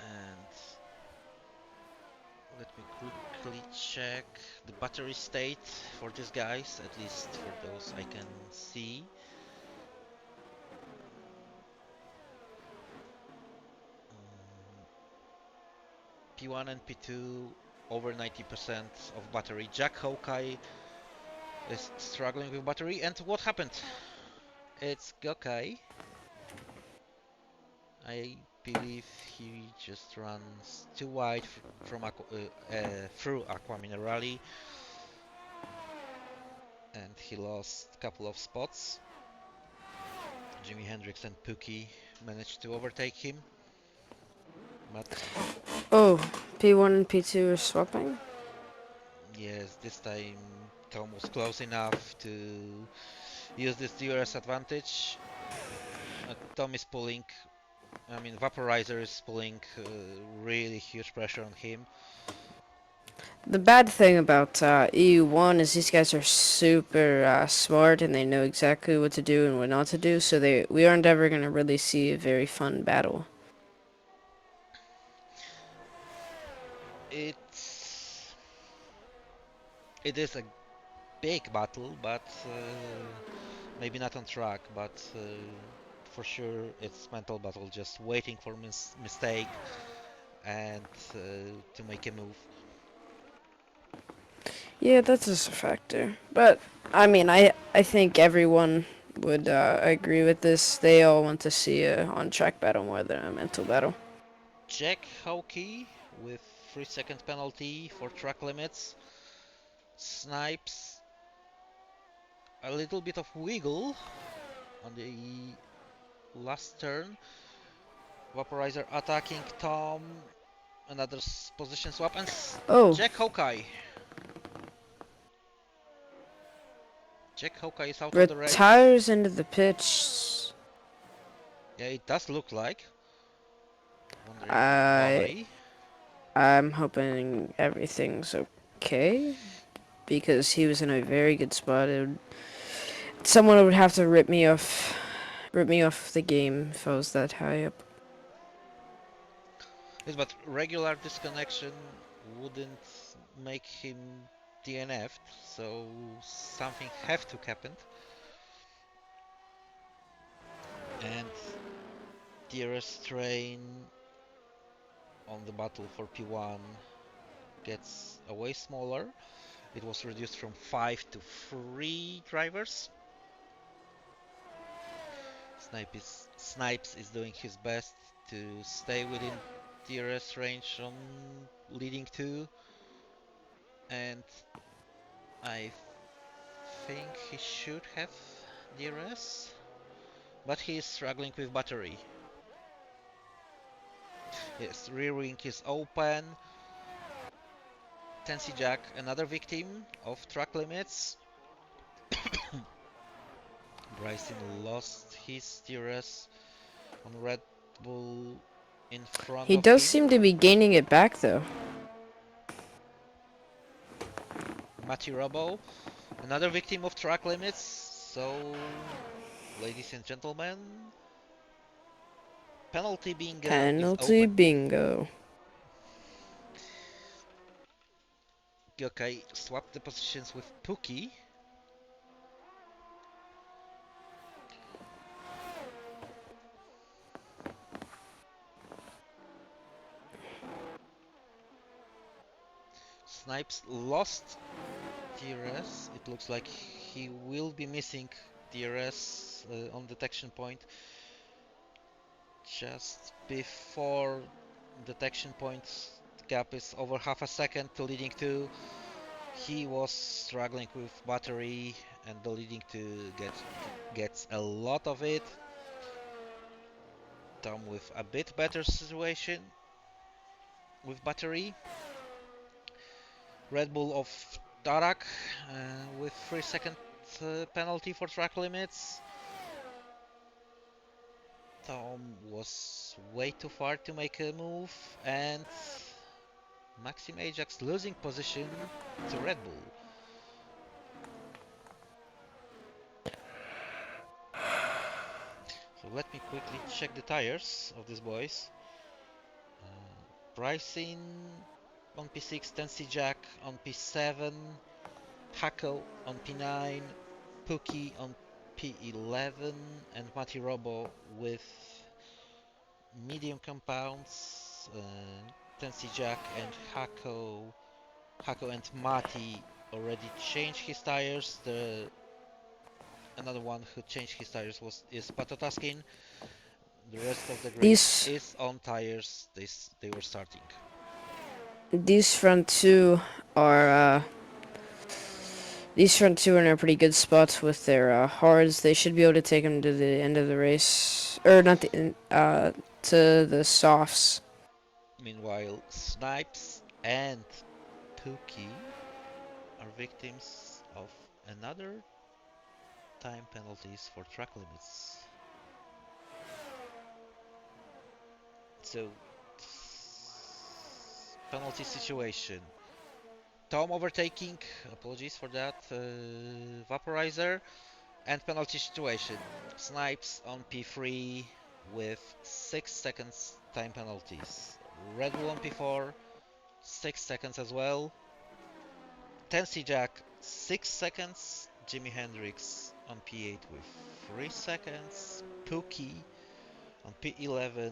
And let me quickly check the battery state for these guys, at least for those I can see. P1 and P2 over 90% of battery. Jack Hawkeye is struggling with battery, and what happened? It's Gokai. I believe he just runs too wide from through Aqua Minerali, and he lost a couple of spots. Jimi Hendrix and Pookie managed to overtake him, but Oh, P1 and P2 are swapping? yes, this time Tom was close enough to use this DRS advantage. Tom is pulling, I mean, Vaporizer is pulling really huge pressure on him. The bad thing about EU1 is these guys are super smart and they know exactly what to do and what not to do, so we aren't ever going to really see a very fun battle. It is a big battle, but maybe not on track, but for sure it's mental battle, just waiting for mistake and to make a move. Yeah, that's just a factor. But, I mean, I think everyone would agree with this. They all want to see a on-track battle more than a mental battle. Jack Hawkey with 3-second penalty for track limits. Snipes a little bit of wiggle on the last turn. Vaporizer attacking Tom. Another position swap and Jack Hawkeye. Jack Hawkeye is out of the race. Retires into the pitch. Yeah, it does look like. Wondering why. I'm hoping everything's okay, because he was in a very good spot. Someone would have to rip me off the game if I was that high up. Yes, but regular disconnection wouldn't make him DNF'd, so something have to happen. And DRS train on the battle for P1 gets a way smaller. It was reduced from 5 to 3 drivers. Snipes is doing his best to stay within DRS range on leading 2, and I think he should have DRS, but he is struggling with battery. Yes, rear wing is open. Tensy Jack, another victim of track limits. Bryson lost his DRS on Red Bull in front of him. He does seem to be gaining it back though. Matty Robo, another victim of track limits. So, ladies and gentlemen, penalty bingo is Penalty open. bingo. Okay, swap the positions with Pookie. Snipes lost DRS. It looks like he will be missing DRS on detection point just before detection point. Gap is over half a second, leading to he was struggling with battery and the leading to gets a lot of it. Tom with a bit better situation with battery. Red Bull of Tarak with 3 second penalty for track limits. Tom was way too far to make a move, and Maxim Ajax losing position to Red Bull. So let me quickly check the tires of these boys. Pricing on P6, Tensi Jack on P7, Hako on P9, Pookie on P11, and Mati Robo with medium compounds. Tensi Jack and Hako and Mati already changed his tires. Another one who changed his tires is Patotaskin. The rest of the grid These is on tires they were starting. these front two are these front two are in a pretty good spot with their hards. They should be able to take them to the end of the race, or not the to the softs. Meanwhile, Snipes and Pookie are victims of another time penalties for track limits. So, penalty situation. Tom overtaking, apologies for that, Vaporizer, and penalty situation. Snipes on P3 with 6 seconds time penalties. Red Bull on P4, 6 seconds as well. Tensi Jack, 6 seconds. Jimi Hendrix on P8 with 3 seconds. Pookie on P11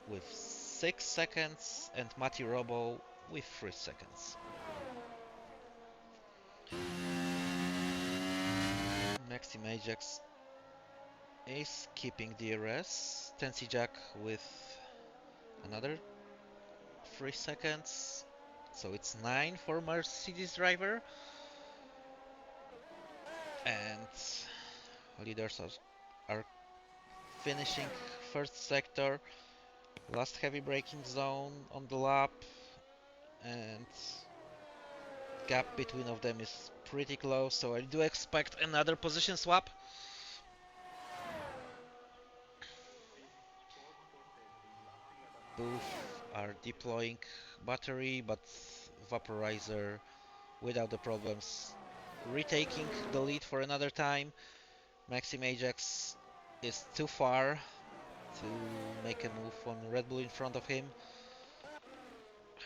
with 6 seconds. And Mati Robo with 3 seconds. Maxim Ajax is keeping DRS. Tensi Jack with another 3 seconds. So it's 9 for Mercedes driver. And leaders are finishing first sector. Last heavy braking zone on the lap. And gap between of them is pretty close. So I do expect another position swap. Both are deploying battery, but Vaporizer without the problems retaking the lead for another time. Maxim Ajax is too far to make a move on Red Bull in front of him.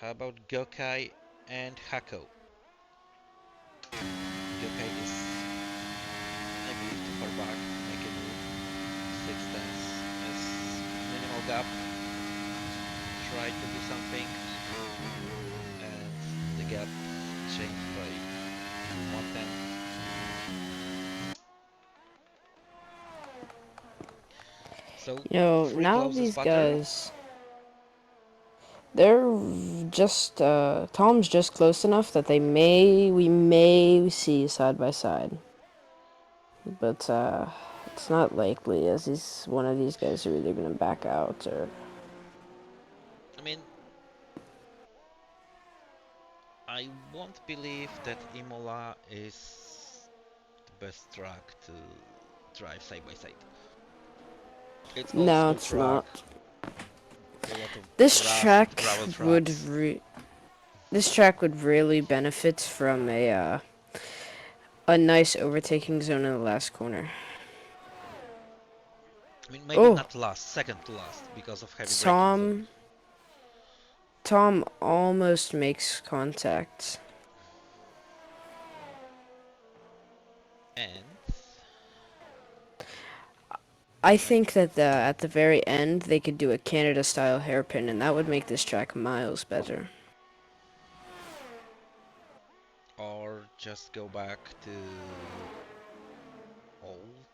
How about Gokai and Hako? Gokai is, I believe, too far back to make a move. 6 tenths is minimal gap. Try to do something, and the gap changed by 1 tenth. So free Now close the these spotter. guys, they're just Tom's just close enough that we may see side by side, but it's not likely, as one of these guys are either gonna back out or. I mean, I won't believe that Imola is the best track to drive side by side. It's old No, school it's track, not. a lot of This rust, track gravel would tracks. this track would really benefit from a a nice overtaking zone in the last corner. I mean, maybe Oh, not last, second to last, because of heavy braking zone. Tom. Tom almost makes contact. And I right, think that at the very end they could do a Canada-style hairpin, and that would make this track miles better. or just go back to old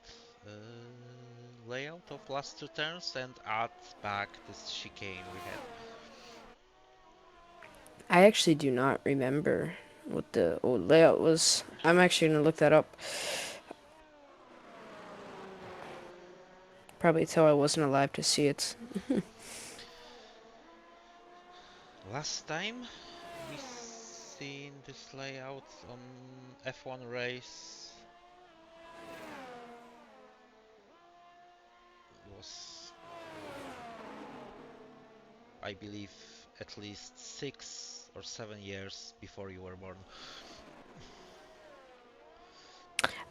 layout of last two turns and add back this chicane we had. I actually do not remember what the old layout was. I'm actually gonna look that up. Probably tell I wasn't alive to see it. Last time we seen this layout on F1 race was, I believe, at least 6 or 7 years before you were born.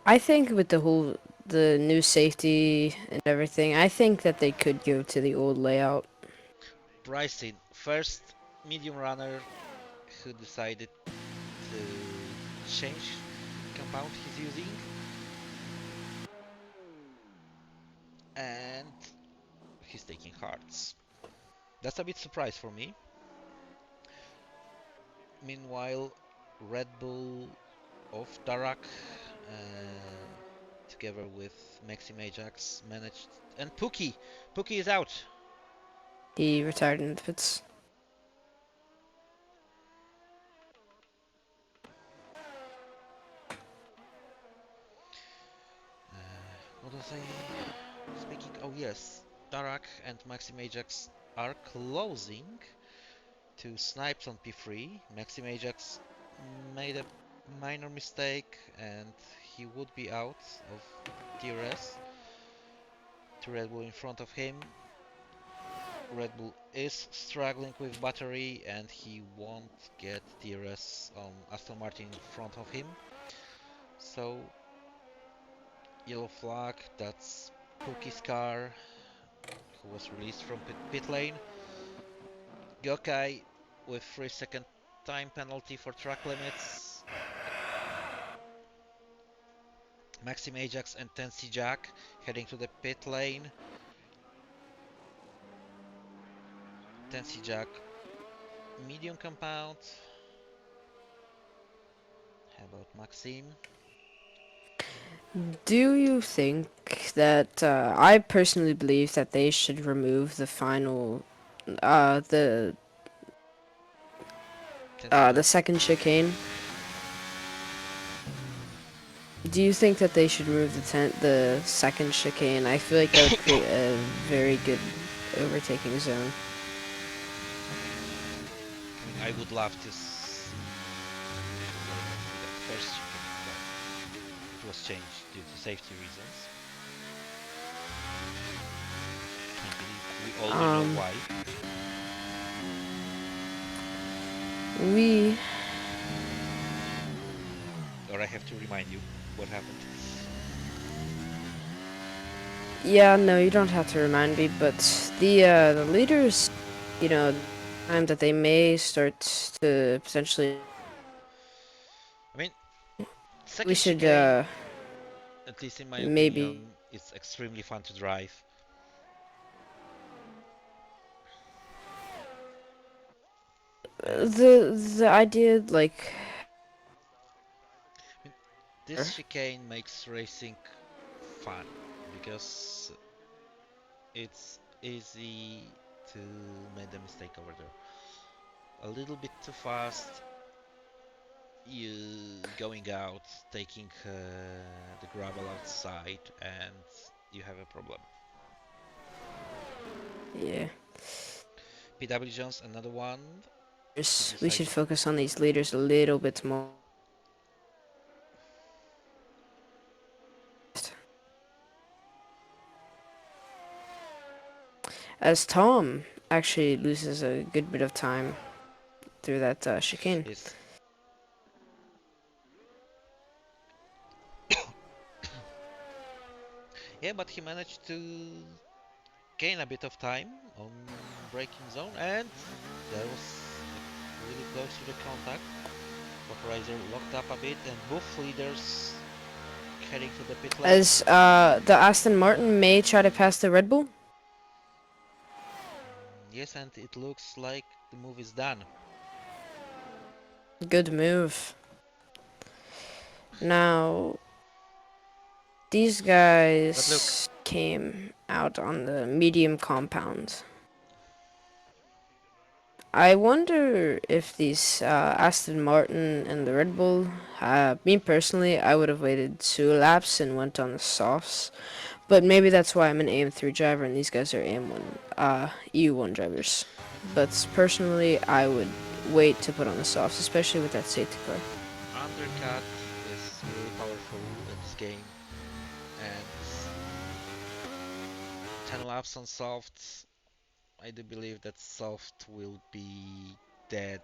I think with the new safety and everything, I think that they could go to the old layout. Bryson, first medium runner who decided to change compound he's using, and he's taking hearts. That's a bit surprise for me. Meanwhile, Red Bull of Darak, together with Maxim Ajax, managed, and Pookie is out. He retired in the pits. What was I speaking? Oh yes, Darak and Maxim Ajax are closing to Snipes on P3. Maxim Ajax made a minor mistake and he would be out of DRS to Red Bull in front of him. Red Bull is struggling with battery and he won't get DRS on Aston Martin in front of him. So, yellow flag, that's Pookie's car, who was released from pit lane. Gokai with 3-second time penalty for track limits. Maxim Ajax and Tensi Jack heading to the pit lane. Tensi Jack, medium compound. How about Maxim? Do you think that I personally believe that they should remove the final, the Tensi the Jack? second chicane? Do you think that they should remove the second chicane? I feel like that would create a very good overtaking zone. I mean, I would love to see what it was with that first chicane, but it was changed due to safety reasons. I believe we already know Um, why. we Or I have to remind you what happened. Yeah, no, you don't have to remind me, but the leaders, you know, time that they may start to potentially, I mean, we second should chicane, at least in my maybe opinion, is extremely fun to drive. And the idea like I mean, this chicane makes racing fun because it's easy to make a mistake over there. A little bit too fast, you going out, taking the gravel outside, and you have a problem. yeah, PW Jones, another one. He we should decided. focus on these leaders a little bit more. As Tom actually loses a good bit of time through that chicane. Is Yeah, but he managed to gain a bit of time on braking zone, and that was like really close to the contact. Vaporizer locked up a bit, and both leaders heading to the pit lane. As the Aston Martin may try to pass the Red Bull. Yes, and it looks like the move is done. Good move. Now, these But look, guys came out on the medium compound. I wonder if these Aston Martin and the Red Bull, me personally, I would have waited 2 laps and went on the softs. But maybe that's why I'm an AM3 driver and these guys are AM1, EU1 drivers. But personally, I would wait to put on the softs, especially with that safety car. undercut is really powerful in this game, and 10 laps on soft. I do believe that soft will be dead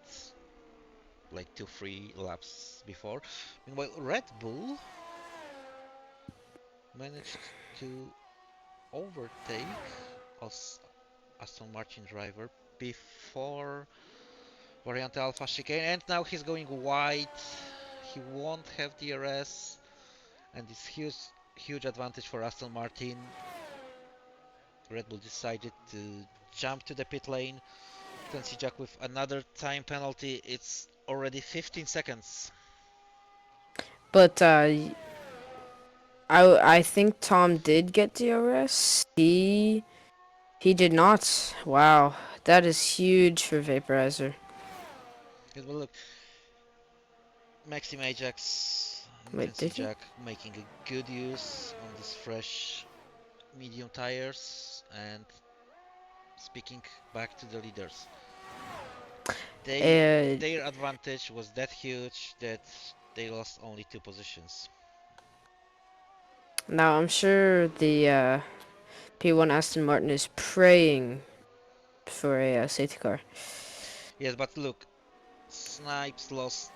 like 2-3 laps before. Meanwhile, Red Bull managed to overtake us Aston Martin driver before Variant Alpha chicane, and now he's going wide. He won't have DRS, and it's huge advantage for Aston Martin. Red Bull decided to jump to the pit lane. Clancy Jack with another time penalty. It's already 15 seconds. But I think Tom did get DRS. He did not. Wow, that is huge for Vaporizer. But look, Maxim Ajax and Wait, Clancy did he? Jack making a good use on these fresh medium tires. And speaking back to the leaders, they Uh, their advantage was that huge that they lost only 2 positions. Now I'm sure the P1 Aston Martin is praying for a safety car. Yes, but look, Snipes lost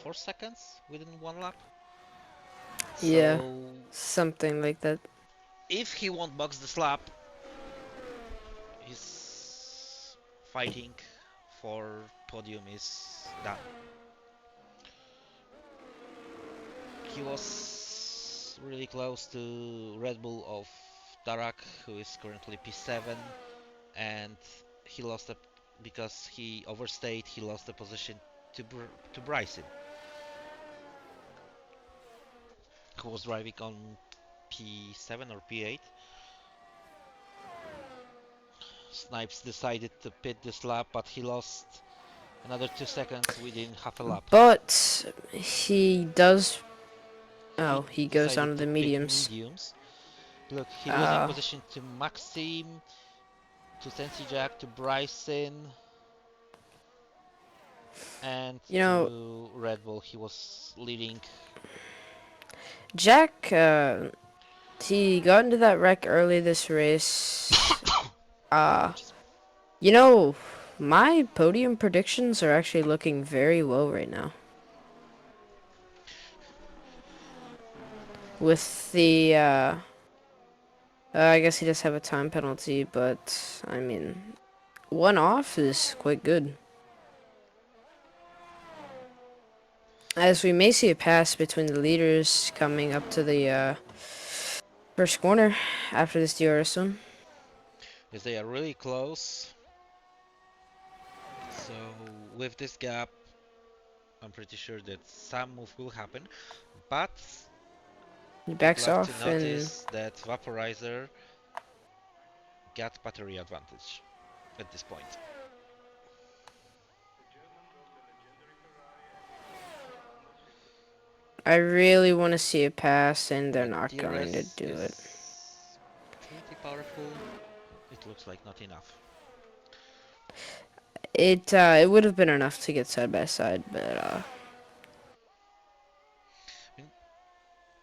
4 seconds within 1 lap. Yeah, So something like that. if he won't box this lap, his fighting for podium is done. He was really close to Red Bull of Darak, who is currently P7, and he lost a, because he overstayed. He lost the position to Bryson, who was driving on P7 or P8. Snipes decided to pit this lap, but he lost another 2 seconds within half a lap. But he does. Oh, He he goes on decided to to the pit mediums. mediums. Look, he losing Uh, position to Maxim, to Sensi Jack, to Bryson, and you know, to Red Bull. He was leading. Jack. He got into that wreck early this race. Uh, Apologies. you know, my podium predictions are actually looking very low right now. With the I guess he does have a time penalty, but I mean, 1 off is quite good. As we may see a pass between the leaders coming up to the first corner after this DRS zone. Yes, they are really close. So with this gap, I'm pretty sure that some move will happen. But He I'd backs love to off and notice that Vaporizer got battery advantage at this point. I really want to see a pass and they're But not going to DRS do it. is pretty powerful. It looks like not enough. It would have been enough to get side by side, but I mean,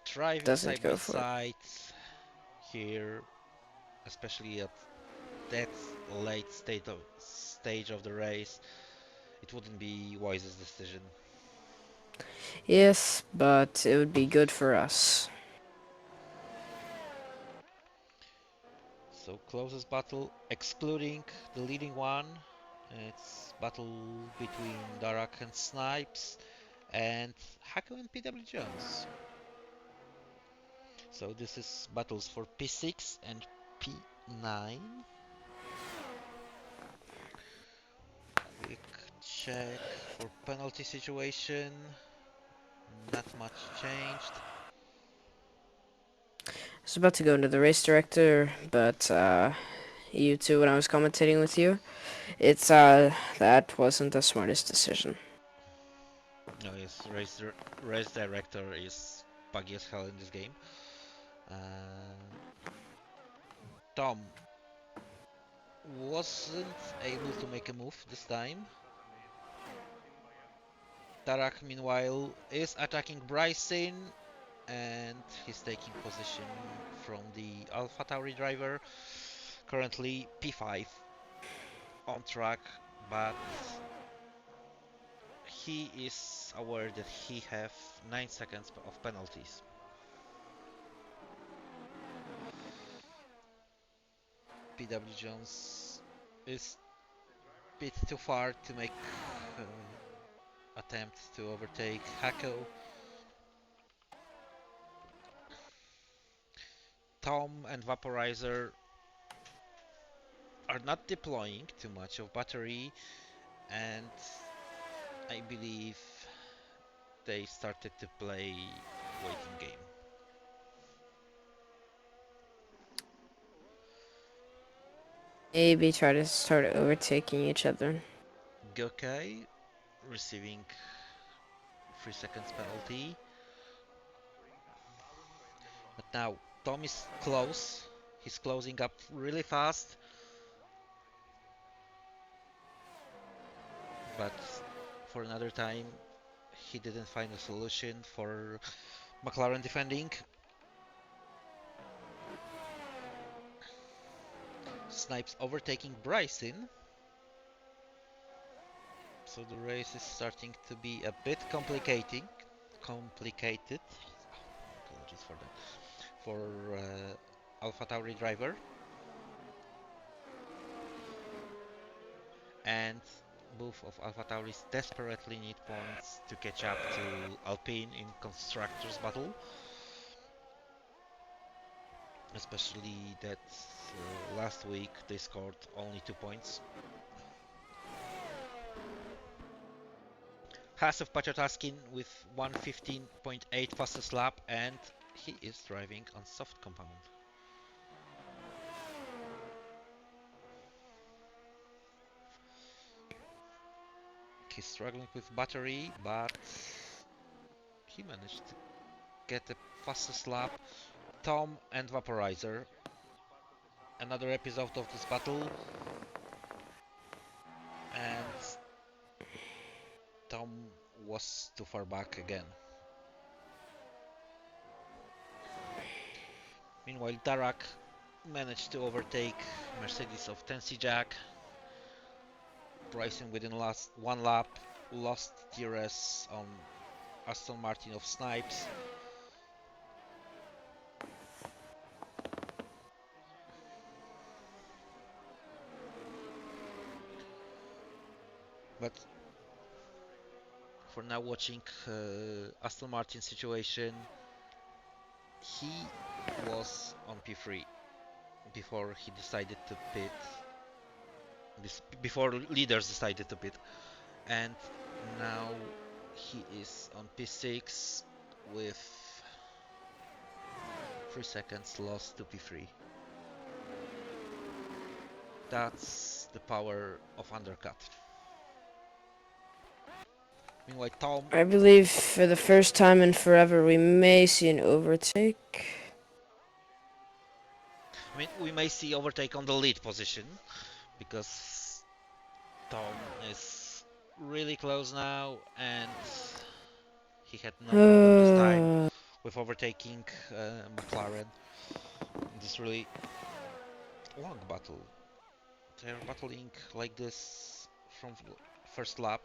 driving doesn't side by go for it. side here, especially at that late stage of the race, it wouldn't be wisest decision. Yes, but it would be good for us. So closest battle, excluding the leading one, it's battle between Darak and Snipes and Hako and PW Jones. So this is battles for P6 and P9. Quick check for penalty situation. Not much changed. I was about to go into the race director, but EU2, when I was commentating with you, it's that wasn't the smartest decision. No, yes, race director is buggy as hell in this game. Tom wasn't able to make a move this time. Tarak, meanwhile, is attacking Bryson and he's taking position from the AlphaTauri driver. Currently P5 on track, but he is aware that he have 9 seconds of penalties. PW Jones is a bit too far to make attempt to overtake Hako. Tom and Vaporizer are not deploying too much of battery, and I believe they started to play waiting game. Maybe try to start overtaking each other. Gokai receiving 3 seconds penalty. But now Tom is close. He's closing up really fast. But for another time, he didn't find a solution for McLaren defending. Snipes overtaking Bryson. So the race is starting to be a bit complicated. Apologies for that. For AlphaTauri driver. And both of AlphaTauris desperately need points to catch up to Alpine in constructors battle. Especially that last week they scored only 2 points. Hasov Pachataskin with 1:15.8 fastest lap, and he is driving on soft compound. He's struggling with battery, but he managed to get the fastest lap. Tom and Vaporizer. Another episode of this battle. And Tom was too far back again. Meanwhile, Darak managed to overtake Mercedes of Tennessee Jack. Bryson within last one lap lost DRS on Aston Martin of Snipes. But for now, watching Aston Martin situation, he was on P3 before he decided to pit. Before leaders decided to pit, and now he is on P6 with 3 seconds lost to P3. That's the power of undercut. Meanwhile, Tom... I believe for the first time in forever we may see an overtake. I mean, we may see overtake on the lead position, because Tom is really close now, and he had no problem this time with overtaking McLaren in this really long battle. They're battling like this from first lap.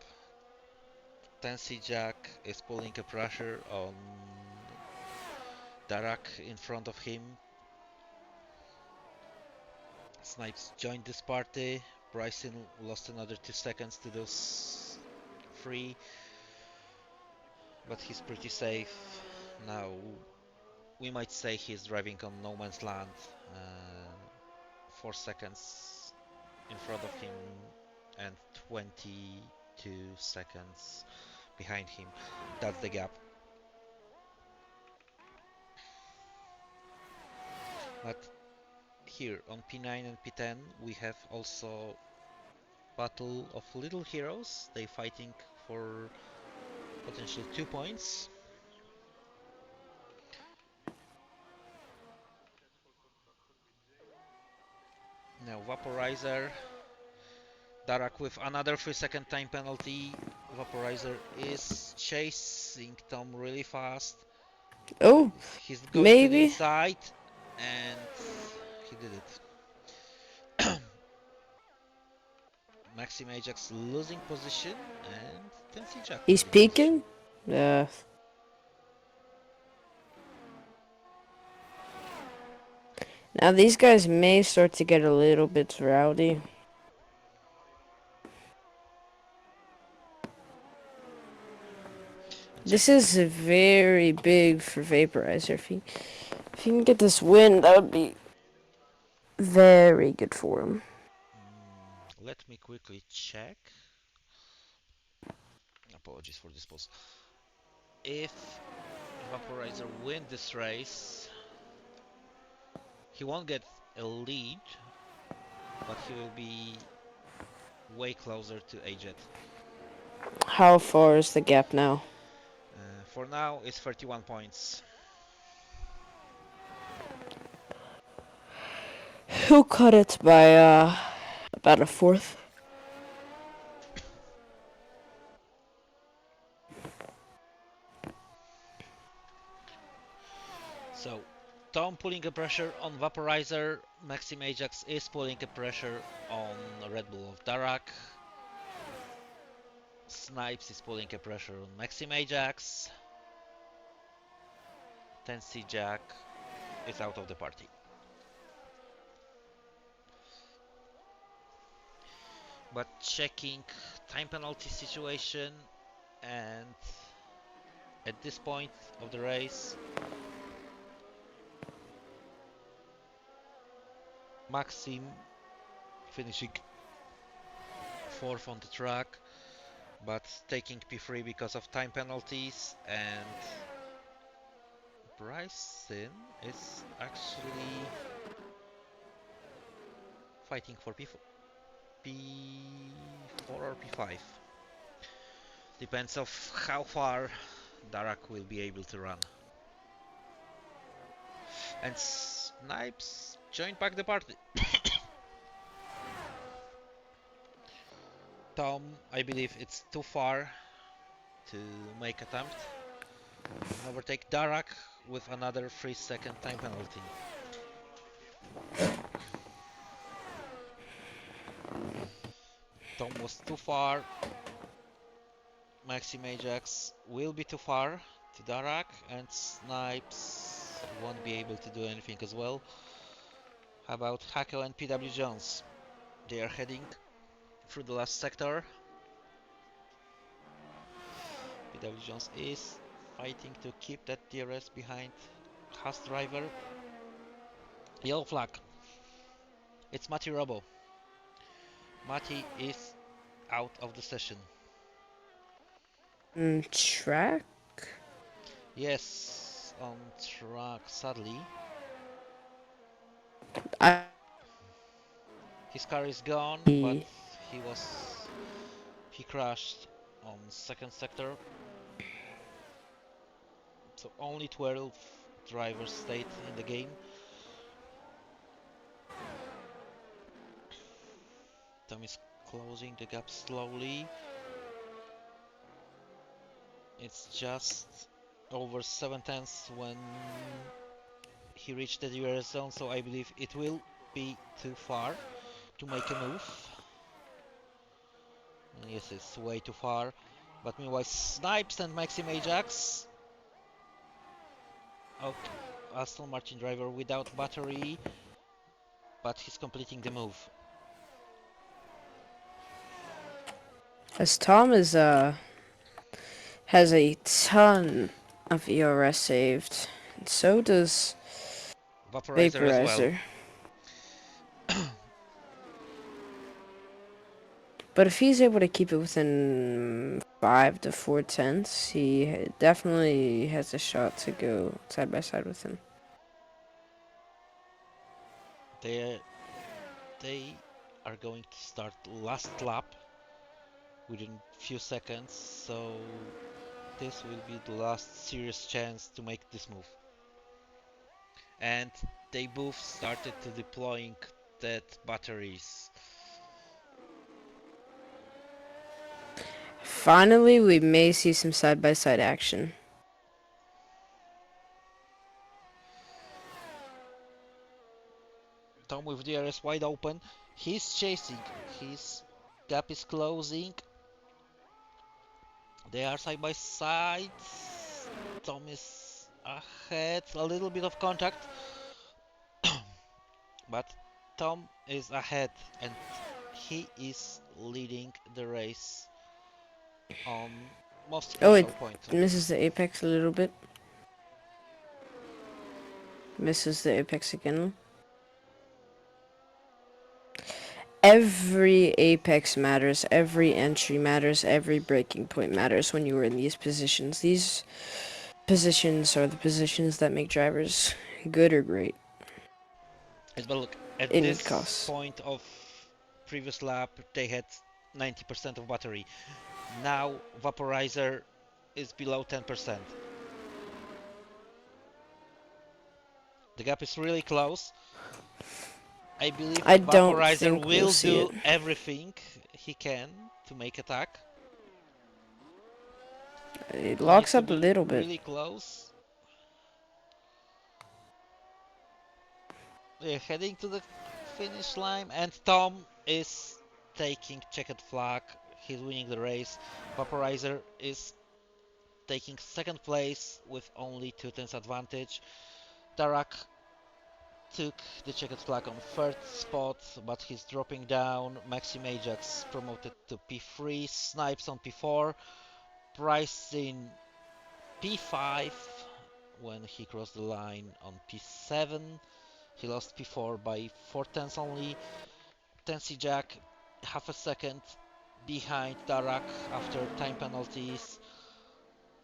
Tennessee Jack is pulling a pressure on Darak in front of him. Snipes joined this party. Bryson lost another 2 seconds to those 3, but he's pretty safe. Now, we might say he's driving on no man's land. 4 seconds in front of him and 22 seconds behind him. That's the gap. But here on P9 and P10 we have also battle of little heroes. They fighting for potential 2 points. Now Vaporizer, Darak with another 3-second time penalty. Vaporizer is chasing Tom really fast. Oh, He's going to the maybe. inside and he did it. Maxim Ajax losing position and Tennessee Jack He's losing position. peeking. Yeah. Now these guys may start to get a little bit rowdy. This is very big for Vaporizer. If he can get this win, that would be very good for him. Let me quickly check. Apologies for this pause. If Vaporizer win this race, he won't get a lead, but he will be way closer to Ajet. How far is the gap now? For now, it's 31 points. He'll cut it by about a fourth. So, Tom pulling a pressure on Vaporizer, Maxim Ajax is pulling a pressure on Red Bull of Darak. Snipes is pulling a pressure on Maxim Ajax. Tennessee Jack is out of the party. But checking time penalty situation, and at this point of the race, Maxim finishing 4th on the track, but taking P3 because of time penalties, and Bryson is actually fighting for P4 or P5. Depends of how far Darak will be able to run. And Snipes joined back the party. Tom, I believe it's too far to make attempt and overtake Darak with another 3-second time penalty. Tom was too far. Maxim Ajax will be too far to Darak, and Snipes won't be able to do anything as well. How about Hackle and PW Jones? They are heading through the last sector. PW Jones is fighting to keep that DRS behind Haas driver. Yellow flag. It's Mati Robo. Mati is out of the session. Track? Yes, on track, sadly. His car is gone, but he crashed on second sector. So only 12 drivers stayed in the game. Tom is closing the gap slowly. It's just over 7 tenths when he reached the DRS zone, so I believe it will be too far to make a move. Yes, it's way too far. But meanwhile, Snipes and Maxim Ajax. Okay, Aston Martin driver without battery. but he's completing the move. As Tom is has a ton of ERS saved, and so does Vaporizer as well. Vaporizer. But if he's able to keep it within 5 to 4 tenths, he definitely has a shot to go side by side with him. They are going to start last lap within few seconds, so this will be the last serious chance to make this move. And they both started to deploying that batteries. Finally, we may see some side by side action. Tom with DRS wide open. He's chasing. His gap is closing. They are side by side. Tom is ahead. A little bit of contact. But Tom is ahead and he is leading the race on most Oh, it crucial points of the misses race. the apex a little bit. Misses the apex again. Every apex matters, every entry matters, every breaking point matters when you are in these positions. These positions are the positions that make drivers good or great But look, at in this mid-costs. point of previous lap, they had 90% of battery. Now Vaporizer is below 10%. The gap is really close. I believe I don't Vaporizer think we'll will see it. do everything he can to make attack. It He needs locks to up a be little bit. really close. We're heading to the finish line, and Tom is taking checkered flag. He's winning the race. Vaporizer is taking second place with only 2 tenths advantage. Tarak took the checkered flag on third spot, but he's dropping down. Maxim Ajax promoted to P3, Snipes on P4, Price in P5 when he crossed the line on P7. He lost P4 by 4 tenths only. Tensi Jack half a second behind Tarak after time penalties.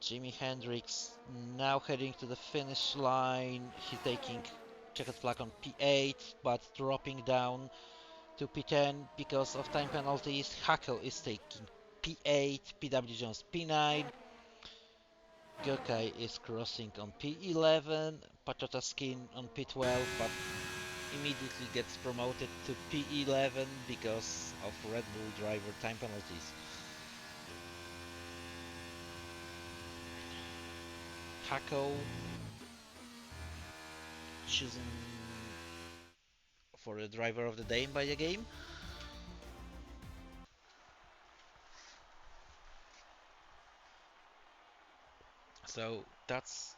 Jimi Hendrix now heading to the finish line. He's taking checkered flag on P8, but dropping down to P10 because of time penalties. Hackle is taking P8, PW Jones P9. Gokai is crossing on P11, Patata Skin on P12, but immediately gets promoted to P11 because of Red Bull driver time penalties. Hako chosen for the driver of the day by the game. So that's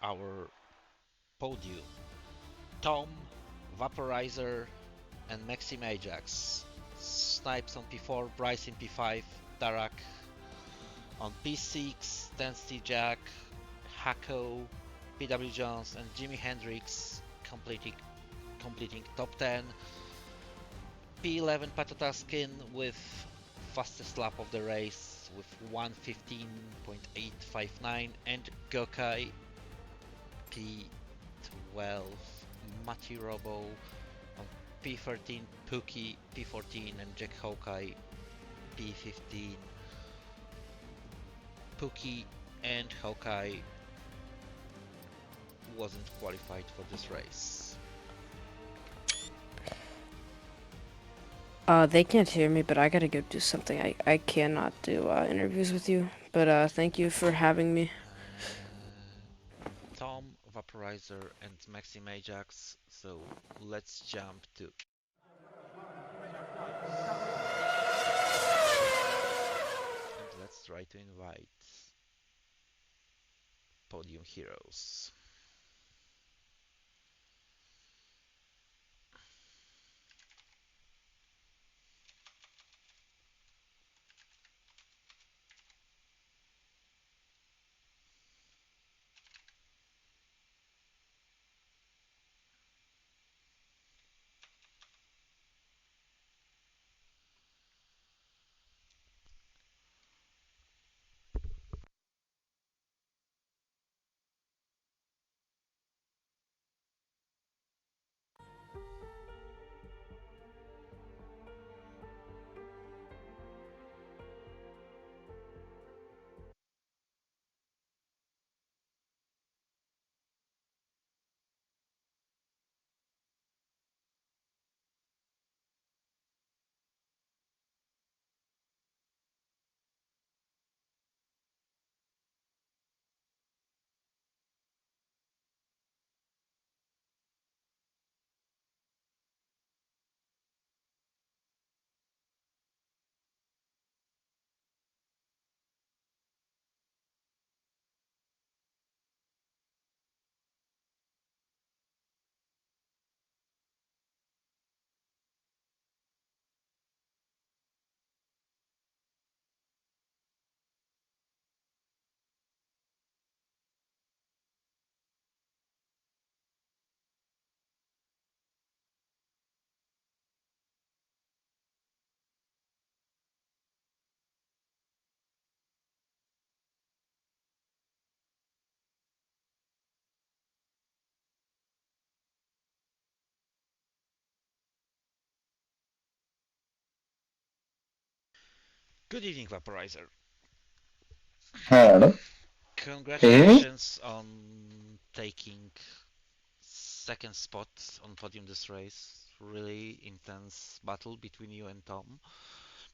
our podium. Tom, Vaporizer, and Maxim Ajax. Snipes on P4, Bryce in P5, Darak on P6, Tensty Jack, Hako, PW Jones, and Jimi Hendrix completing top 10. P11 Patata Skin with fastest lap of the race with 1:15.859, and Gokai P12 Mati Robo on P13 Pookie P14 and Jack Hawkeye P15. Pookie and Hawkeye wasn't qualified for this race. They can't hear me, but I gotta go do something. I cannot do interviews with you. But thank you for having me. Tom, Vaporizer, and Maxim Ajax. So let's jump to. And let's try to invite podium heroes. Good evening, Vaporizer. Hello. Can you hear me? Congratulations on taking second spot on podium this race. Really intense battle between you and Tom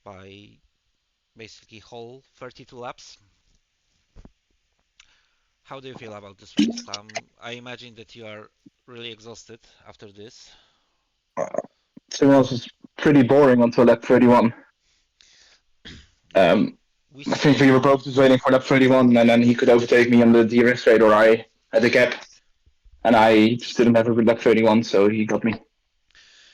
by basically whole 32 laps. How do you feel about this race, Tom? I imagine that you are really exhausted after this. To be honest, it's pretty boring until lap 31. Yeah, we I think we were both seen. just waiting for lap 31, and then he could overtake me on the DRS straight, or I had the gap, and I just didn't have a good lap 31, so he got me.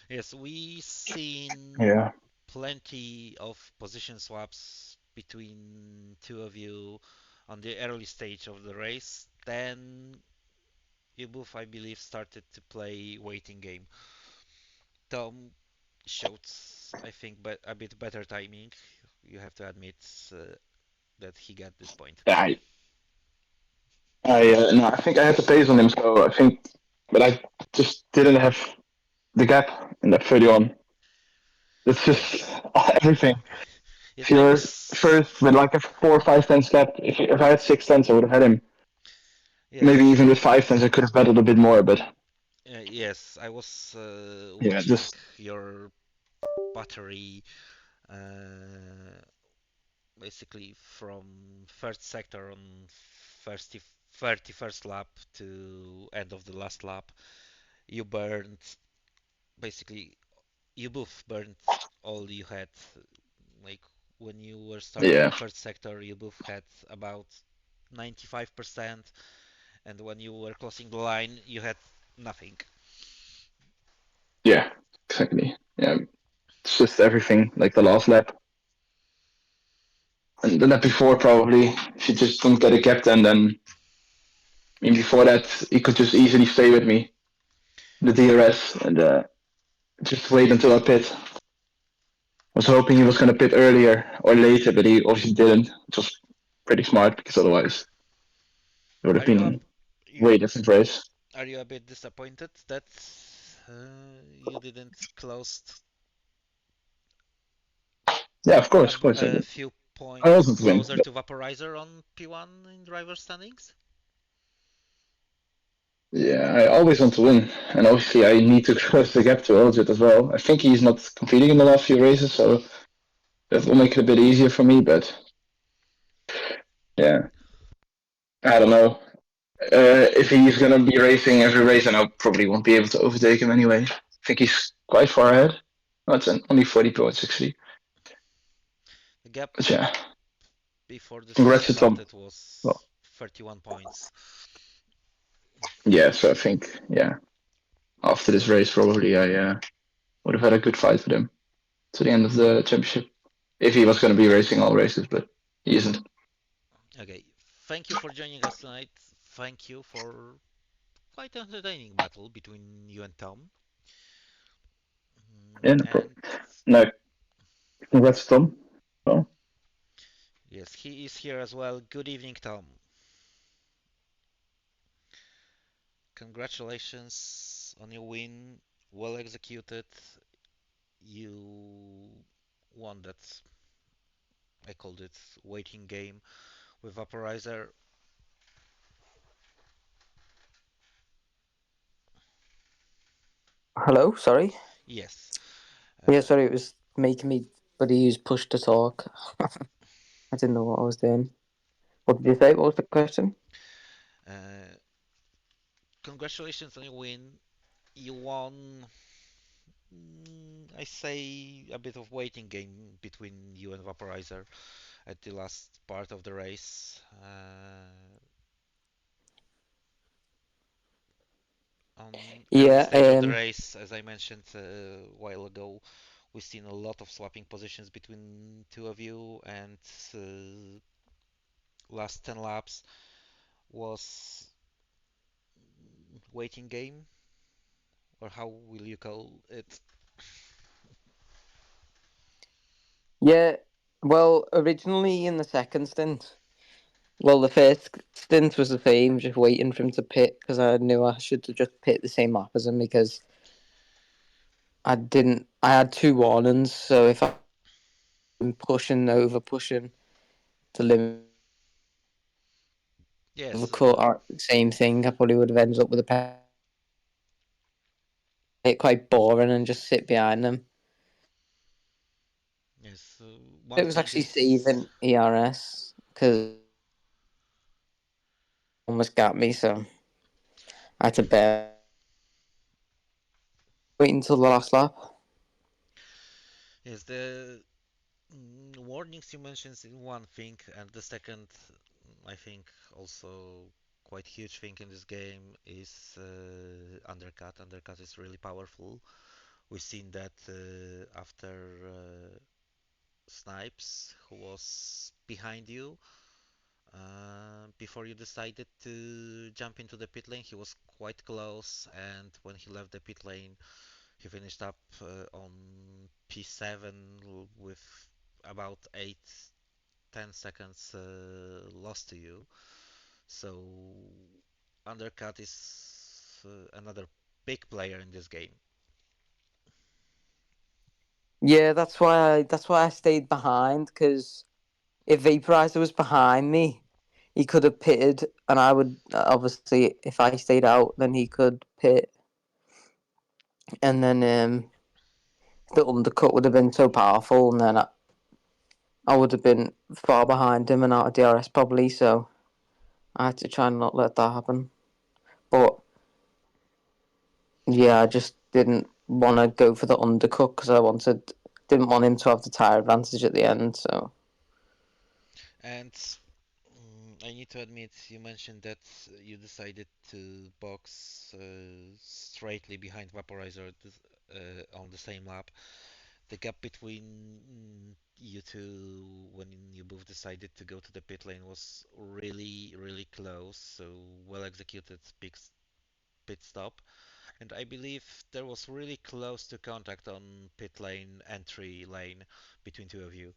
Yes, we seen Yeah. plenty of position swaps between two of you on the early stage of the race. Then you both, I believe, started to play waiting game. Tom showed, I think, but a bit better timing. You have to admit that he got this point. Yeah, no, I think I had the pace on him, so I think, but I just didn't have the gap in lap 31. It's just Yes, everything. If yes, I you're was. first with like a 4 or 5 tenths gap, if I had 6 tenths, I would have had him. Maybe Yes, even with 5 tenths, I could have battled a bit more, but yes, I was yeah, watching just your battery uh, basically from first sector on 30, 31st lap to end of the last lap. You burned basically you both burned all you had. Like when you were starting on yeah, first sector, you both had about 95%, and when you were crossing the line, you had nothing. yeah, exactly. Yeah, it's just everything like the last lap and the lap before probably. If you just don't get a captain, then I mean before that he could just easily stay with me the DRS and just wait until I pit. I was hoping he was going to pit earlier or later, but he obviously didn't, which was pretty smart because otherwise it would have Are you been up? way You different race. are you a bit disappointed that you didn't close Yeah, of course. a few I points wasn't to win. closer to Vaporizer on P1 in driver standings? Yeah, I always want to win, and obviously I need to close the gap to Elgit as well. I think he's not competing in the last few races, so that will make it a bit easier for me. But yeah, I don't know. If he's gonna be racing every race, then I probably won't be able to overtake him anyway. I think he's quite far ahead. Oh, it's only 40 points actually. The gap But yeah, before this race congrats to Tom. started Well, was 31 points. yeah, so I think after this race probably I would have had a good fight with him to the end of the championship if he was going to be racing all races, but he isn't. Okay, thank you for joining us tonight. Thank you for quite entertaining battle between you and Tom. Yeah, no problem. And No, congrats, Tom. Well, yes, he is here as well. Good evening, Tom. Congratulations on your win. Well executed. You won that. I called it waiting game with Vaporizer. Hello, sorry. Yes. Yeah, Uh, sorry, it was making me bloody use push to talk. I didn't know what I was doing. What did you say? What was the question? uh, Congratulations on your win. You won. I say a bit of waiting game between you and Vaporizer at the last part of the race. On early Yeah, stage of the race, as I mentioned a while ago, we've seen a lot of swapping positions between two of you, and last 10 laps was waiting game, or how will you call it? yeah. Well, originally in the second stint, well, the first stint was the same, just waiting for him to pit because I knew I should have just pit the same lap as him because I didn't. I had two warnings, so if I and pushing, over pushing to limit Yes, overcut. Same thing. I probably would have ended up with a quite boring and just sit behind them. yes. It One was thing actually is, saving ERS because almost got me, so I had to bear wait until the last lap. yes, the warnings you mentioned is one thing, and the second, I think, also quite huge thing in this game is undercut. Undercut is really powerful. We've seen that after Snipes, who was behind you. Before you decided to jump into the pit lane, he was quite close, and when he left the pit lane, he finished up on P7 with about 8-10 seconds lost to you. So Undercut is another big player in this game. Yeah, that's why I stayed behind because if Vaporizer was behind me, he could have pitted, and I would obviously if I stayed out, then he could pit, and then the undercut would have been so powerful, and then I would have been far behind him and out of DRS probably. So I had to try and not let that happen. But yeah, I just didn't want to go for the undercut because didn't want him to have the tire advantage at the end. So And I need to admit, you mentioned that you decided to box straightly behind Vaporizer on the same lap. The gap between you two when you both decided to go to the pit lane was really, really close. So well executed pit stop. And I believe there was really close to contact on pit lane entry lane between two of you.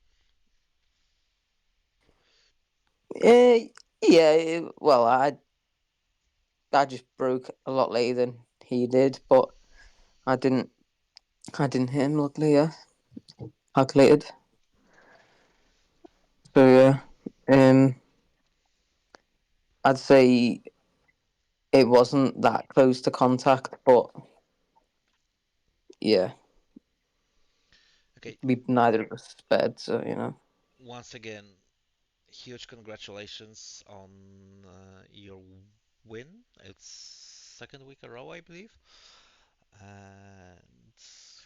uh, yeah, well, I just broke a lot later than he did, but I didn't I didn't hit him. Luckily, yeah, calculated. So yeah, I'd say it wasn't that close to contact, but yeah, Okay, we neither of us sped, so you know. once again, huge congratulations on your win. It's second week in a row, I believe. And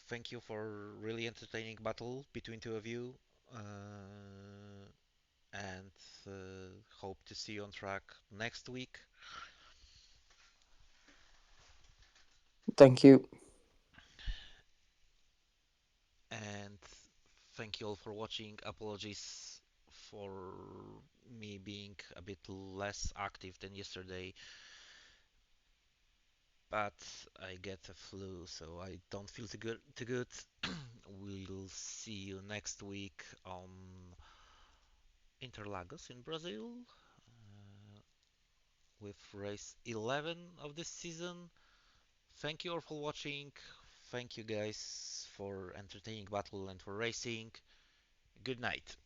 thank you for really entertaining battle between two of you. And hope to see you on track next week. Thank you. And thank you all for watching. Apologies for me being a bit less active than yesterday, but I get a flu, so I don't feel too good. Too good. We'll see you next week on Interlagos in Brazil with race 11 of this season. Thank you all for watching. Thank you guys for entertaining battle and for racing. Good night.